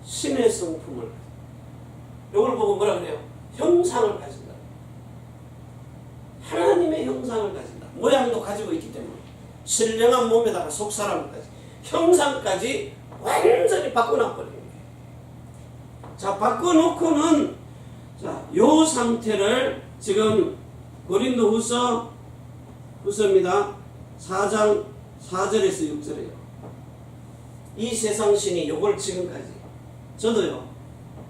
신의 성품을. 이걸 보고 뭐라 그래요? 형상을 가진다. 하나님의 형상을 가진다. 모양도 가지고 있기 때문에 신령한 몸에다가 속사람까지 형상까지 완전히 바꿔놔버리는 거예요. 자, 바꿔놓고는 자, 요 상태를 지금 고린도 후서입니다. 4장 4절에서 6절이에요. 이 세상 신이 요걸 지금까지 저도요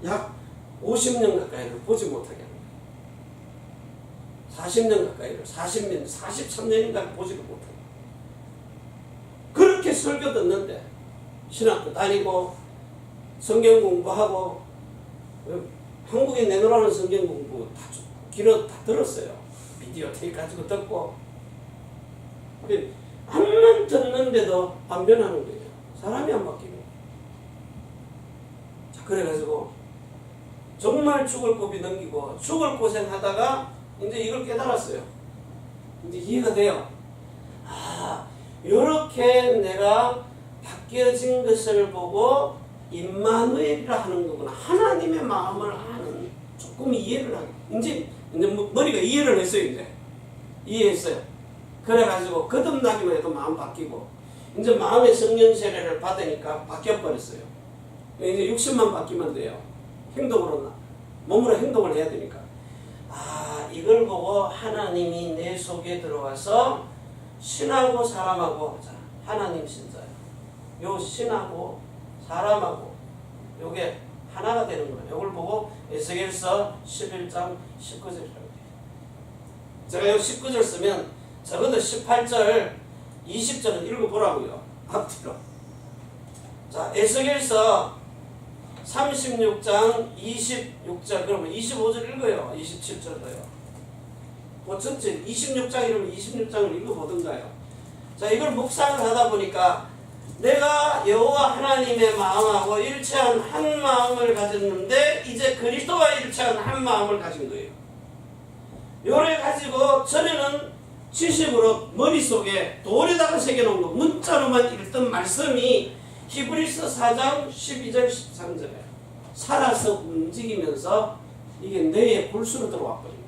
약 50년 가까이를 보지 못하게 합니다. 40년 가까이를 40년 43년인가 보지를 못해요. 그렇게 설교 듣는데 신학도 다니고 성경 공부하고 한국에 내놓으라는 성경 공부 다 길어 다 들었어요. 비디오 테이프 가지고 듣고 한만 듣는데도 안 변하는 거예요. 사람이 안 바뀌고. 자, 그래가지고 정말 죽을 고비 넘기고 죽을 고생하다가 이제 이걸 깨달았어요. 이제 이해가 돼요. 아, 요렇게 내가 바뀌어진 것을 보고 임마누엘이라 하는 거구나. 하나님의 마음을 아는 조금 이해를 하게. 이제 머리가 이해를 했어요. 이제 이해했어요. 그래가지고 거듭나기만 해도 마음 바뀌고 이제 마음의 성령 세례를 받으니까 바뀌어버렸어요. 이제 60만 바뀌면 돼요. 행동으로 몸으로 행동을 해야 되니까. 아, 이걸 보고 하나님이 내 속에 들어와서 신하고 사람하고 하나님 신자예요. 요 신하고 사람하고 요게 하나가 되는 거예요. 요걸 보고 에스겔서 11장 19절이라고 해요. 제가 요 19절 쓰면 적어도 18절 20절은 읽어보라고요. 앞뒤로. 자, 에스겔서 36장 26절 그러면 25절 읽어요. 27절도요. 뭐 전체 26장 이러면 26장을 읽어보던가요. 자, 이걸 묵상을 하다 보니까 내가 여호와 하나님의 마음하고 일체한 한 마음을 가졌는데 이제 그리스도와 일체한 한 마음을 가진 거예요. 요래 가지고 전에는 지식으로 머릿속에 돌에다가 새겨놓은 거 문자로만 읽던 말씀이 히브리서 4장 12절 13절에 살아서 움직이면서 이게 뇌의 골수로 들어왔거든요.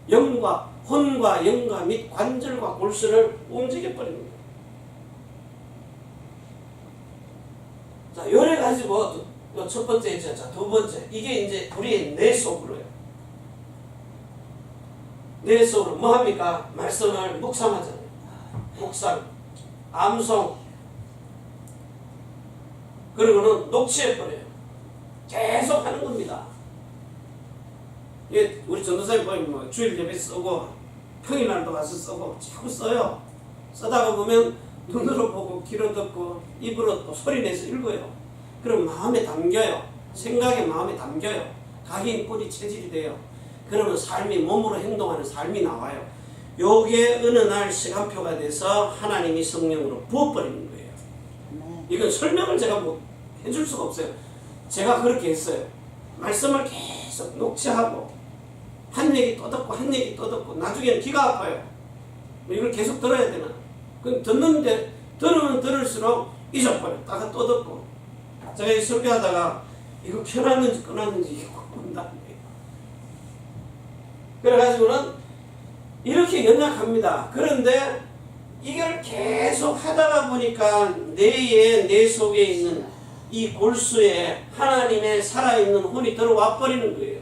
영과 혼과 영과 및 관절과 골수를 움직여버리는 거예요. 자, 요래 가지고 요 첫 번째 있죠. 자, 두 번째. 이게 이제 우리의 뇌 속으로요. 뇌 속으로 뭐 합니까? 말씀을 묵상하잖아요. 묵상, 암송. 그리고는 녹취해버려요. 계속 하는 겁니다. 예, 우리 전도사님 보면 뭐 주일 예배 쓰고 평일날도 가서 쓰고 자꾸 써요. 쓰다가 보면 눈으로 보고 귀로 듣고 입으로 또 소리내서 읽어요. 그럼 마음에 담겨요. 생각에 마음에 담겨요. 각인 뿌리 체질이 돼요. 그러면 삶이 몸으로 행동하는 삶이 나와요. 요게 어느 날 시간표가 돼서 하나님이 성령으로 부어버리는 거예요. 이건 설명을 제가 뭐 해줄 수가 없어요. 제가 그렇게 했어요. 말씀을 계속 녹취하고 한 얘기 또 듣고 한 얘기 또 듣고 나중에는 귀가 아파요. 이걸 계속 들어야 되나? 그럼 듣는데 들으면 들을수록 잊어버려. 다가 또 듣고 제가 설교하다가 이거 켜놨는지 꺼놨는지 이거 본다. 그래가지고는 이렇게 연약합니다. 그런데 이걸 계속 하다가 보니까 내 속에 있는 이 골수에 하나님의 살아있는 혼이 들어와 버리는 거예요.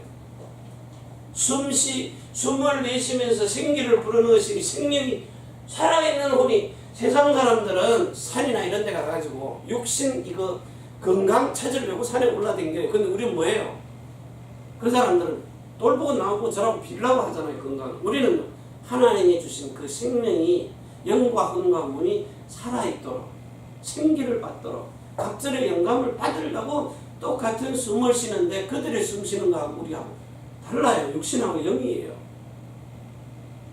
숨을 내쉬면서 생기를 불어넣으시니 생명이 살아있는 혼이, 세상 사람들은 산이나 이런 데 가가지고 육신 이거 건강 찾으려고 산에 올라다녀요. 근데 우리는 뭐예요? 그 사람들은 돌보고 나오고 저라고 빌라고 하잖아요. 건강. 우리는 하나님이 주신 그 생명이 영과 혼과 문이 살아있도록 생기를 받도록 각절의 영감을 받으려고 똑같은 숨을 쉬는데 그들의 숨 쉬는 거하고 우리하고 달라요. 육신하고 영이에요.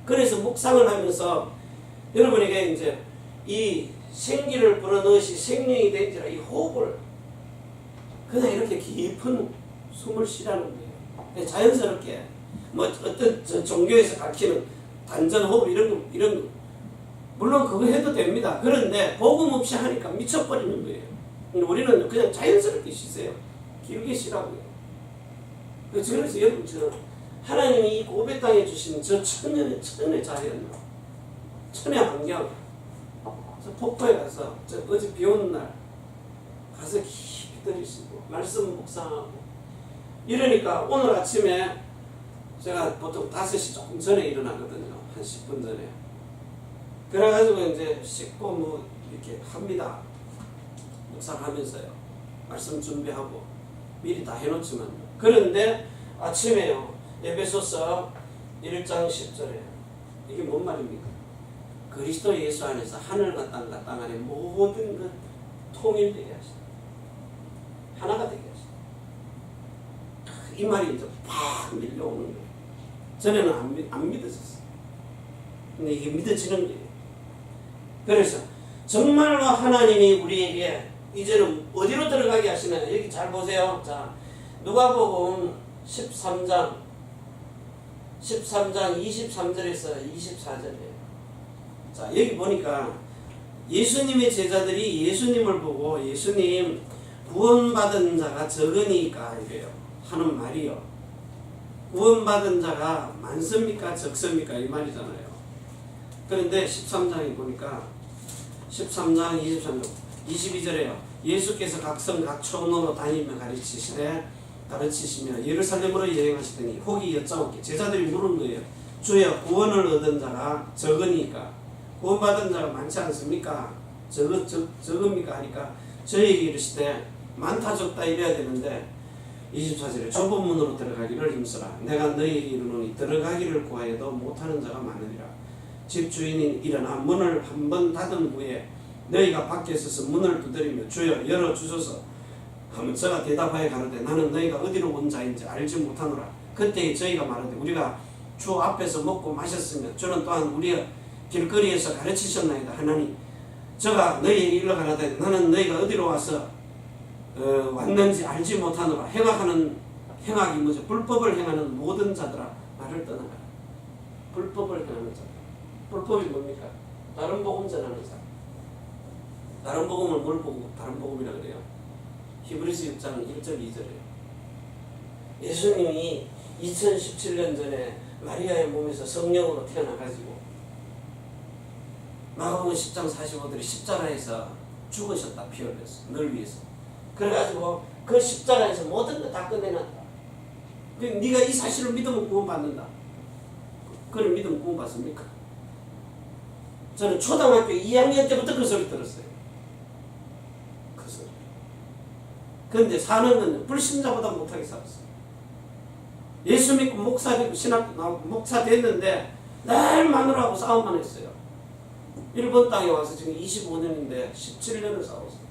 그래서 묵상을 하면서 여러분에게 이제 이 생기를 불어넣으시 생명이 된지라 이 호흡을 그냥 이렇게 깊은 숨을 쉬라는 거예요. 자연스럽게 뭐 어떤 종교에서 가르치는 단전 호흡 이런 거 물론 그거 해도 됩니다. 그런데 복음 없이 하니까 미쳐버리는 거예요. 우리는 그냥 자연스럽게 쉬세요. 길게 쉬라고요. 그래서 여러분 하나님이 이 고백 땅에 주신 저 천의 자연, 천의 환경, 저 폭포에 가서 저 어제 비 오는 날 가서 깊이 들이쉬고 말씀 묵상하고 이러니까 오늘 아침에 제가 보통 5시 조금 전에 일어나거든요. 한 10분 전에. 그래가지고 이제 씻고 뭐 이렇게 합니다. 묵상하면서요. 말씀 준비하고 미리 다 해놓지만 그런데 아침에요. 에베소서 1장 10절에 이게 뭔 말입니까? 그리스도 예수 안에서 하늘과 땅과 땅 안에 모든 것 통일되게 하시다. 하나가 되게 하시다. 이 말이 이제 팍 밀려오는 거예요. 전에는 안 믿어졌어요. 근데 이게 믿어지는 거예요. 그래서 정말로 하나님이 우리에게 이제는 어디로 들어가게 하시나요? 여기 잘 보세요. 자, 누가복음 13장 23절에서 24절이에요. 자, 여기 보니까 예수님의 제자들이 예수님을 보고 예수님 구원받은 자가 적으니까 이래요. 하는 말이요. 구원받은 자가 많습니까? 적습니까? 이 말이잖아요. 그런데 13장에 보니까 13장 23절 22절에요. 예수께서 각성 각촌으로 다니며 가르치시며 예루살렘으로 여행하시더니 혹이 여짜오게 제자들이 물은 거예요. 주여 구원을 얻은 자가 적으니까 구원받은 자가 많지 않습니까? 적읍니까? 하니까 저에게 이르시되 많다 적다 이래야 되는데 24절에 좁은 문으로 들어가기를 힘쓰라. 내가 너희에게 이르노니 들어가기를 구하여도 못하는 자가 많으리라. 집 주인이 일어나 문을 한번 닫은 후에 너희가 밖에 서서 문을 두드리며 주여 열어주소서 하면 저가 대답하여 가로되 나는 너희가 어디로 온 자인지 알지 못하노라. 그때 저희가 말하되 우리가 주 앞에서 먹고 마셨으며 주는 또한 우리가 길거리에서 가르치셨나이다 하나니 저가 너희에게 일러 가라되 나는 너희가 어디로 와서 왔는지 알지 못하노라. 행악이 뭐죠? 불법을 행하는 모든 자들아 나를 떠나가라. 불법을 행하는 자들. 불법이 뭡니까? 다른 복음 전하는 사람. 다른 복음을 뭘 보고 다른 복음이라 그래요? 히브리서 6장 1절 2절이에요. 예수님이 2017년 전에 마리아의 몸에서 성령으로 태어나가지고 마가복음 10장 45절에 십자가에서 죽으셨다. 피 흘렸어. 널 위해서. 그래가지고 그 십자가에서 모든 거 다 끝내놨다. 네가 이 사실을 믿으면 구원받는다. 그걸 믿으면 구원받습니까? 저는 초등학교 2학년 때부터 그 소리 들었어요. 그 소리. 그런데 사는 건 불신자보다 못하게 살았어요. 예수 믿고 목사 되고 신학교 나오고 목사 됐는데 늘 마누라하고 싸움만 했어요. 일본 땅에 와서 지금 25년인데 17년을 싸웠어요.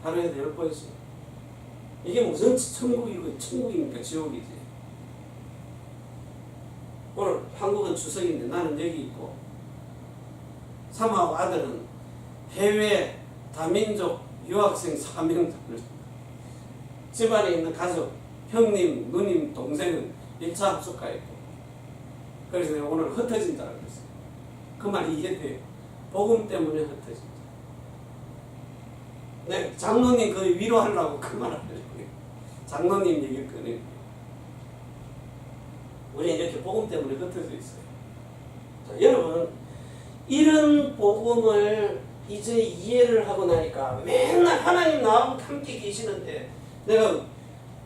하루에 10번씩. 이게 무슨 천국입니까? 지옥이지. 오늘 한국은 추석인데 나는 여기 있고 사모하고 아들은 해외 다민족 유학생 4명 집안에 있는 가족 형님, 누님, 동생은 1차 합숙가 있고 그래서 내가 오늘 흩어진 줄 알았어요. 그 말이 이해돼요. 복음 때문에 흩어진다. 네, 장로님 그 위로하려고 그 말 하려고요. 장로님 얘기를 꺼내요. 우리 이렇게 복음 때문에 흩어져 있어요. 자, 여러분 이런 복음을 이제 이해를 하고 나니까 맨날 하나님 나하고 함께 계시는데 내가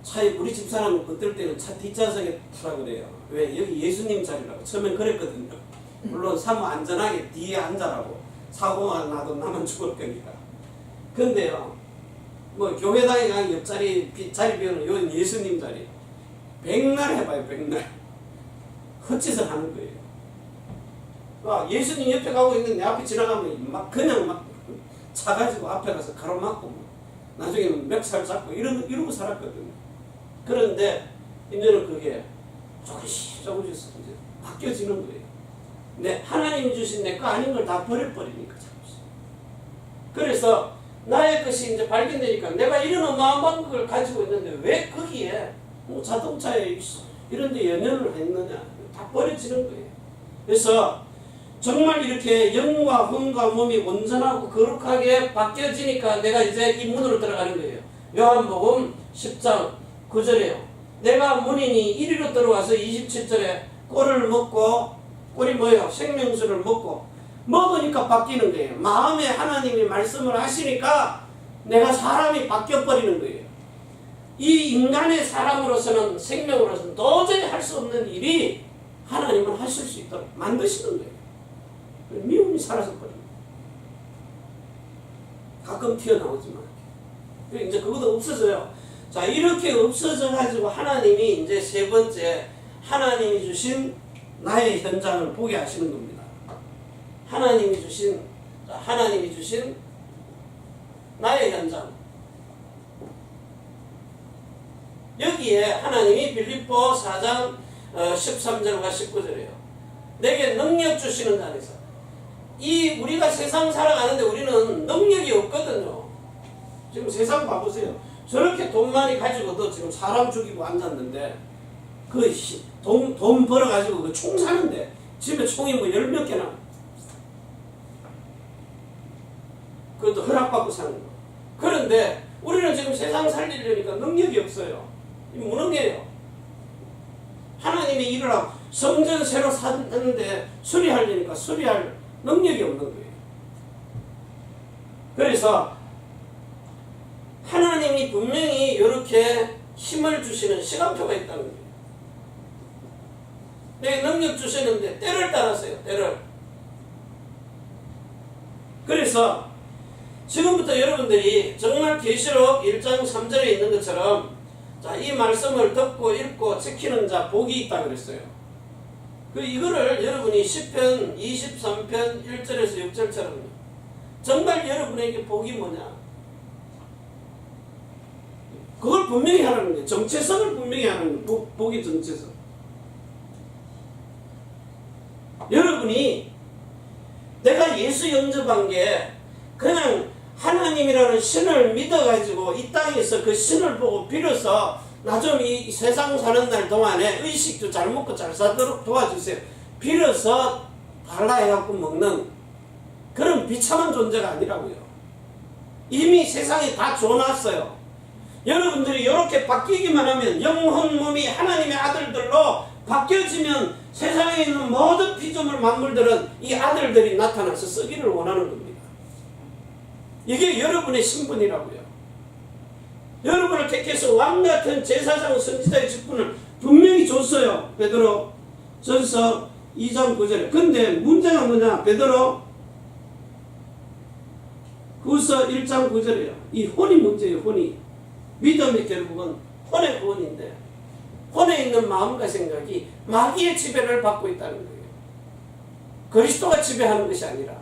차에 우리 집사람 어떨 때는 차 뒷좌석에 타라고 그래요. 왜? 여기 예수님 자리라고. 처음엔 그랬거든요. 물론 사모 안전하게 뒤에 앉아라고. 사고가 나도 나만 죽을 거니까. 근데요, 뭐 교회당에 가면 옆자리 자리 비우는 이건 예수님 자리. 백날 해봐요, 백날. 헛짓을 하는 거예요. 예수님 옆에 가고 있는데 내 앞에 지나가면 막 그냥 막 차가지고 앞에 가서 가로막고 나중에는 멱살 잡고 이러고 살았거든요. 그런데 이제는 그게 조금씩 이제 바뀌어지는 거예요. 근데 하나님 주신 내 거 아닌 걸 다 버려버리니까 자꾸씩. 그래서 나의 것이 이제 발견되니까 내가 이런 어마어마한 걸 가지고 있는데 왜 거기에 뭐 자동차에 이런 데 연연을 했느냐. 다 버려지는 거예요. 그래서 정말 이렇게 영과魂과 몸이 온전하고 거룩하게 바뀌어지니까 내가 이제 이 문으로 들어가는 거예요. 요한복음 10장 9절에요. 내가 문이니 이리로 들어와서 27절에 꼴을 먹고 꼴이 뭐예요? 생명수를 먹으니까 바뀌는 거예요. 마음에 하나님이 말씀을 하시니까 내가 사람이 바뀌어버리는 거예요. 이 인간의 사람으로서는 생명으로서는 도저히 할 수 없는 일이 하나님은 하실 수 있도록 만드시는 거예요. 미움이 사라져버립니다. 가끔 튀어나오지만 이제 그것도 없어져요. 자, 이렇게 없어져 가지고 하나님이 이제 세 번째 하나님이 주신 나의 현장을 보게 하시는 겁니다. 하나님이 주신 나의 현장. 여기에 하나님이 빌립보 4장 13절과 19절이에요. 내게 능력 주시는 자리에서 이 우리가 세상 살아가는데 우리는 능력이 없거든요. 지금 세상 봐보세요. 저렇게 돈 많이 가지고도 지금 사람 죽이고 앉았는데 돈 벌어가지고 그 총 사는데 집에 총이 뭐 10몇 개나 그것도 허락받고 사는 거. 그런데 우리는 지금 세상 살리려니까 능력이 없어요. 무능해요. 하나님이 일을 하고 성전 새로 샀는데 수리하려니까 수리할 능력이 없는 거예요. 그래서 하나님이 분명히 이렇게 힘을 주시는 시간표가 있다는 거예요. 내게 능력 주시는데 때를 따랐어요. 때를. 그래서 지금부터 여러분들이 정말 계시록 1장 3절에 있는 것처럼 자, 이 말씀을 듣고 읽고 지키는 자 복이 있다 그랬어요. 이거를 여러분이 시편 23편 1절에서 6절처럼 정말 여러분에게 복이 뭐냐? 그걸 분명히 하라는 거예요. 정체성을 분명히 하는 거예요. 복의 정체성. 여러분이 내가 예수 영접한 게 그냥 하나님이라는 신을 믿어가지고 이 땅에서 그 신을 보고 빌어서 나 좀 이 세상 사는 날 동안에 의식도 잘 먹고 잘 사도록 도와주세요. 빌어서 달라 해갖고 먹는 그런 비참한 존재가 아니라고요. 이미 세상에 다 줘놨어요. 여러분들이 이렇게 바뀌기만 하면 영혼 몸이 하나님의 아들들로 바뀌어지면 세상에 있는 모든 피조물 만물들은 이 아들들이 나타나서 쓰기를 원하는 겁니다. 이게 여러분의 신분이라고요. 여러분을 택해서 왕같은 제사장 선지자의 직분을 분명히 줬어요. 베드로 전서 2장 9절에. 근데 문제가 뭐냐? 베드로 후서 1장 9절이에요. 이 혼이 문제예요. 혼이. 믿음이 결국은 혼의 구원인데 혼에 있는 마음과 생각이 마귀의 지배를 받고 있다는 거예요. 그리스도가 지배하는 것이 아니라.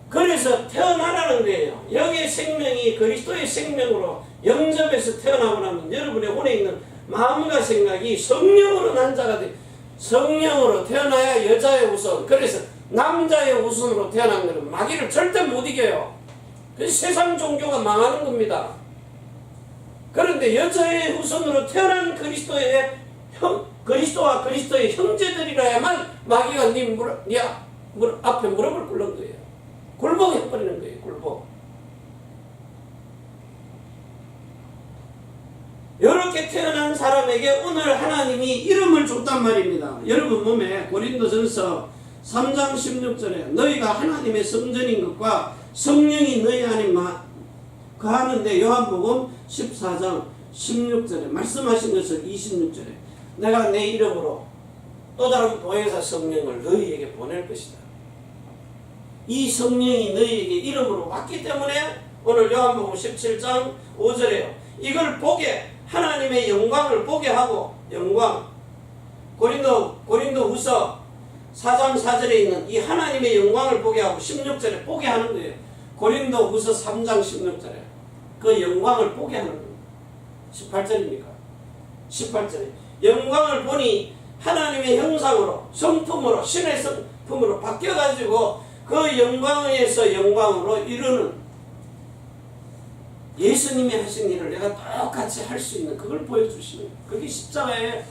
그래서 태어나라는 거예요. 여기의 생명이 그리스도의 생명으로 영접해서 태어나고 나면 여러분의 혼에 있는 마음과 생각이 성령으로 난 자가 돼. 성령으로 태어나야 여자의 후손. 그래서 남자의 후손으로 태어난 것은 마귀를 절대 못 이겨요. 그래서 세상 종교가 망하는 겁니다. 그런데 여자의 후손으로 태어난 그리스도와 그리스도의 형제들이라야만 마귀가 네 앞에 무릎을 꿇는 거예요. 굴복해버리는 거예요. 굴복. 이렇게 태어난 사람에게 오늘 하나님이 이름을 줬단 말입니다. 여러분 몸에 고린도전서 3장 16절에 너희가 하나님의 성전인 것과 성령이 너희 안에 거하는데 요한복음 14장 16절에 말씀하신 것을 26절에 내가 내 이름으로 또 다른 보혜사 성령을 너희에게 보낼 것이다. 이 성령이 너희에게 이름으로 왔기 때문에 오늘 요한복음 17장 5절에요. 이걸 보게 하나님의 영광을 보게 하고 영광 고린도 후서 4장 4절에 있는 이 하나님의 영광을 보게 하고 16절에 보게 하는 거예요. 고린도 후서 3장 16절에 그 영광을 보게 하는 거예요. 18절입니까? 18절에 영광을 보니 하나님의 형상으로 성품으로 신의 성품으로 바뀌어가지고 그 영광에서 영광으로 이르는 예수님이 하신 일을 내가 똑같이 할 수 있는 그걸 보여주시는 그게 십자가의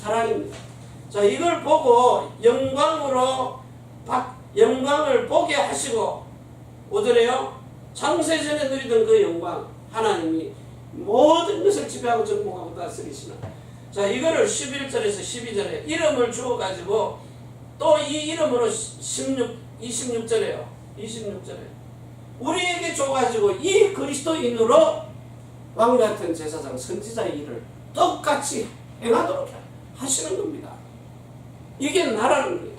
사랑입니다. 자, 이걸 보고 영광을 보게 하시고 5절에요. 창세전에 누리던 그 영광 하나님이 모든 것을 지배하고 정복하고 다스리시는. 자, 이거를 11절에서 12절에 이름을 주어가지고 또 이 이름으로 26절에요. 26절에 우리에게 줘가지고 이 그리스도인으로 왕같은 제사장 선지자의 일을 똑같이 행하도록 하시는 겁니다. 이게 나라는 거예요.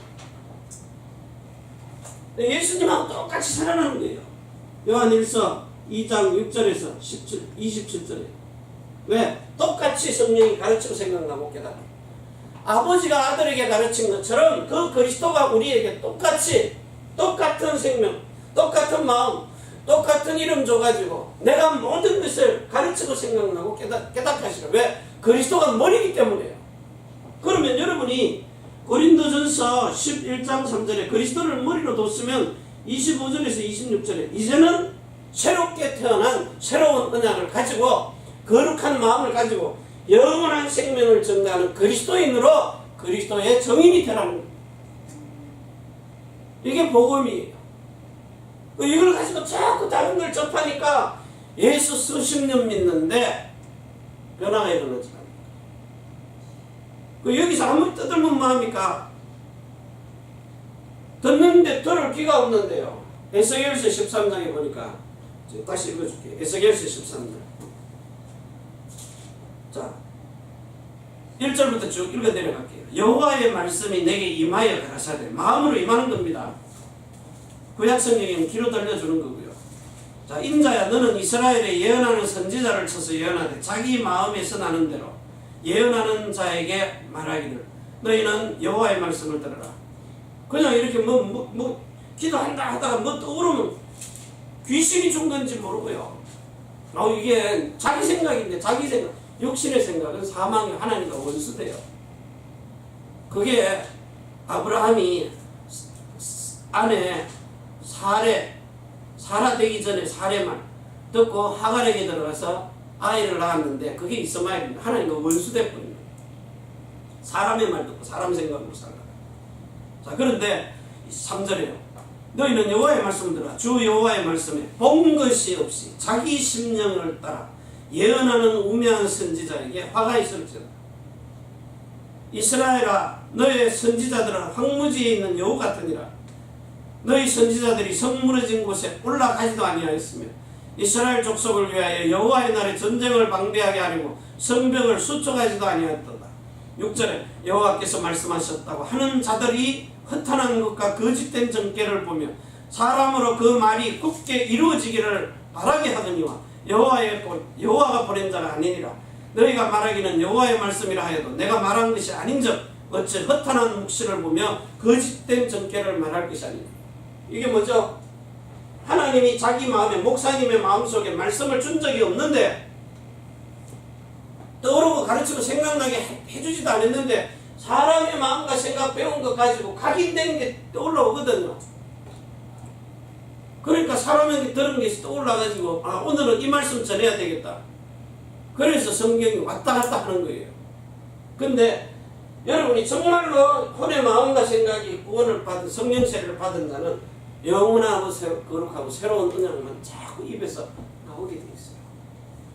예수님하고 똑같이 살아나는 거예요. 요한일서 2장 6절에서 27절에 왜? 똑같이 성령이 가르치고 생각나고 깨달아. 아버지가 아들에게 가르친 것처럼 그 그리스도가 우리에게 똑같은 생명, 똑같은 마음, 똑같은 이름 줘가지고 내가 모든 것을 가르치고 생각나고 깨닫게 하시라. 왜? 그리스도가 머리이기 때문에요. 그러면 여러분이 고린도전서 11장 3절에 그리스도를 머리로 뒀으면 25절에서 26절에 이제는 새롭게 태어난 새로운 언약을 가지고 거룩한 마음을 가지고 영원한 생명을 증거하는 그리스도인으로 그리스도의 정인이 되라는 겁니다. 이게 복음이에요. 이걸 가지고 자꾸 다른 걸 접하니까 예수 수십 년 믿는데 변화가 일어나지 않습니다. 여기서 아무리 떠들면 뭐합니까? 듣는데 들을 귀가 없는데요. 에스겔서 13장에 보니까 다시 읽어줄게요. 에스겔서 13장. 자, 1절부터 쭉 읽어 내려갈게요. 여호와의 말씀이 내게 임하여 가라사대. 마음으로 임하는 겁니다. 구약 성경에는 귀로 들려주는 거고요. 자, 인자야 너는 이스라엘에 예언하는 선지자를 쳐서 예언하되 자기 마음에서 나는 대로 예언하는 자에게 말하기를 너희는 여호와의 말씀을 들어라. 그냥 이렇게 기도한다 하다가 떠오르면 귀신이 준 건지 모르고요. 이게 자기 생각인데 자기 생각, 육신의 생각은 사망의 하나님과 원수돼요. 그게 아브라함이 아내 사라 되기 전에 사례만 듣고 하갈에게 들어가서 아이를 낳았는데 그게 이스마엘입니다. 하나님과 원수돼버린 거예요. 사람의 말 듣고 사람 생각으로 살아가. 자, 그런데 3절에요. 너희는 여호와의 말씀을 들어라. 주 여호와의 말씀에 본 것이 없이 자기 심령을 따라 예언하는 우매한 선지자에게 화가 있을지어다. 이스라엘아 너의 선지자들은 황무지에 있는 여우 같으니라. 너희 선지자들이 성무러진 곳에 올라가지도 아니하였으며 이스라엘 족속을 위하여 여호와의 날에 전쟁을 방비하게 하려고 성벽을 수축하지도 아니하였도다. 6절에 여호와께서 말씀하셨다고 하는 자들이 허탄한 것과 거짓된 정죄를 보며 사람으로 그 말이 굳게 이루어지기를 바라게 하더니와 여호와가 보낸 자가 아니니라. 너희가 말하기는 여호와의 말씀이라 하여도 내가 말한 것이 아닌즉 어찌 허탄한 묵시를 보며 거짓된 정죄를 말할 것이 아니냐. 이게 뭐죠? 하나님이 자기 마음에, 목사님의 마음속에 말씀을 준 적이 없는데, 떠오르고 가르치고 생각나게 해주지도 않았는데 사람의 마음과 생각 배운 것 가지고 각인된 게 떠올라오거든요. 그러니까 사람에게 들은 것이 떠올라가지고 오늘은 이 말씀 전해야 되겠다. 그래서 성경이 왔다 갔다 하는 거예요. 근데 여러분이 정말로 혼의 마음과 생각이 구원을 받은, 성령 세례를 받은 자는 영원하고 거룩하고 새로운 은혜만 자꾸 입에서 나오게 돼 있어요.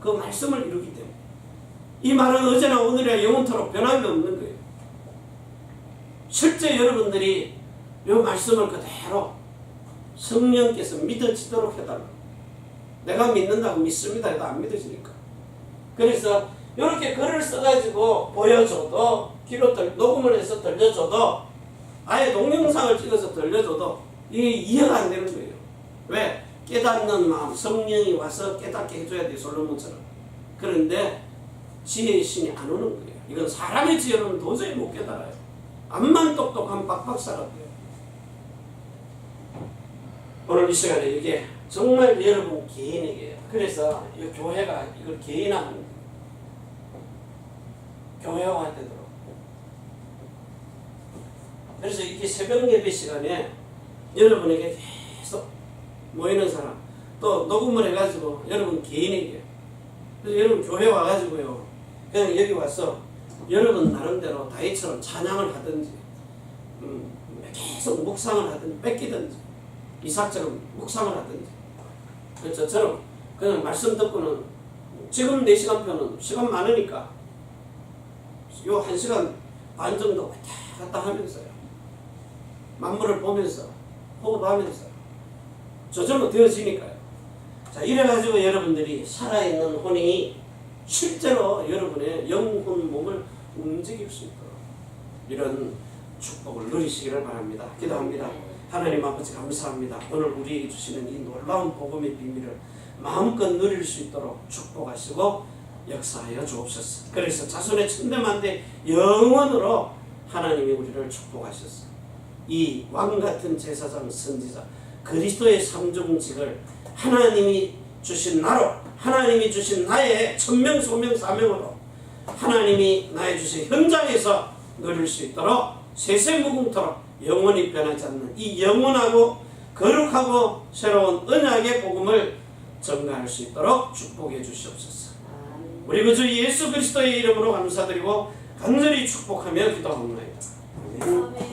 그 말씀을 이루기 때문에. 이 말은 어제나 오늘이나 영원토록 변함이 없는 거예요. 실제 여러분들이 이 말씀을 그대로 성령께서 믿어지도록 해달라고. 내가 믿는다고 믿습니다 해도 안 믿어지니까. 그래서 이렇게 글을 써가지고 보여줘도, 귀로 녹음을 해서 들려줘도, 아예 동영상을 찍어서 들려줘도 이게 이해가 안 되는 거예요. 왜? 깨닫는 마음, 성령이 와서 깨닫게 해줘야 돼요. 솔로몬처럼. 그런데 지혜의 신이 안 오는 거예요. 이건 사람의 지혜로는 도저히 못 깨달아요. 암만 똑똑한 빡빡사라도요. 오늘 이 시간에 이게 정말 여러분 개인에게요. 그래서 이 교회가 이걸 개인화하는 거예요. 교회화 되도록. 그래서 이게 새벽 예배 시간에 여러분에게 계속 모이는 사람, 또 녹음을 해가지고 여러분 개인에게, 그래서 여러분 교회 와가지고요, 그냥 여기 와서 여러분 나름대로 다윗처럼 찬양을 하든지, 계속 묵상을 하든지, 뺏기든지, 이삭처럼 묵상을 하든지, 저처럼 그냥 말씀 듣고는 지금 4시간 표는 시간 많으니까 요 1시간 반 정도 왔다 갔다 하면서요, 만물을 보면서 호흡하면서 저절로 되어지니까요. 자, 이래가지고 여러분들이 살아있는 혼이 실제로 여러분의 영혼 몸을 움직일 수 있도록 이런 축복을 누리시기를 바랍니다. 기도합니다. 하나님 아버지 감사합니다. 오늘 우리에게 주시는 이 놀라운 복음의 비밀을 마음껏 누릴 수 있도록 축복하시고 역사하여 주옵소서. 그래서 자손의 천대만대 영원으로 하나님이 우리를 축복하셨어. 이 왕같은 제사장 선지자 그리스도의 삼중직을 하나님이 주신 나로, 하나님이 주신 나의 천명 소명 사명으로 하나님이 나의 주신 현장에서 누릴 수 있도록 세세무궁토록 영원히 변하지 않는 이 영원하고 거룩하고 새로운 언약의 복음을 전가할 수 있도록 축복해 주시옵소서. 우리 구주 예수 그리스도의 이름으로 감사드리고 간절히 축복하며 기도합니다. 아멘.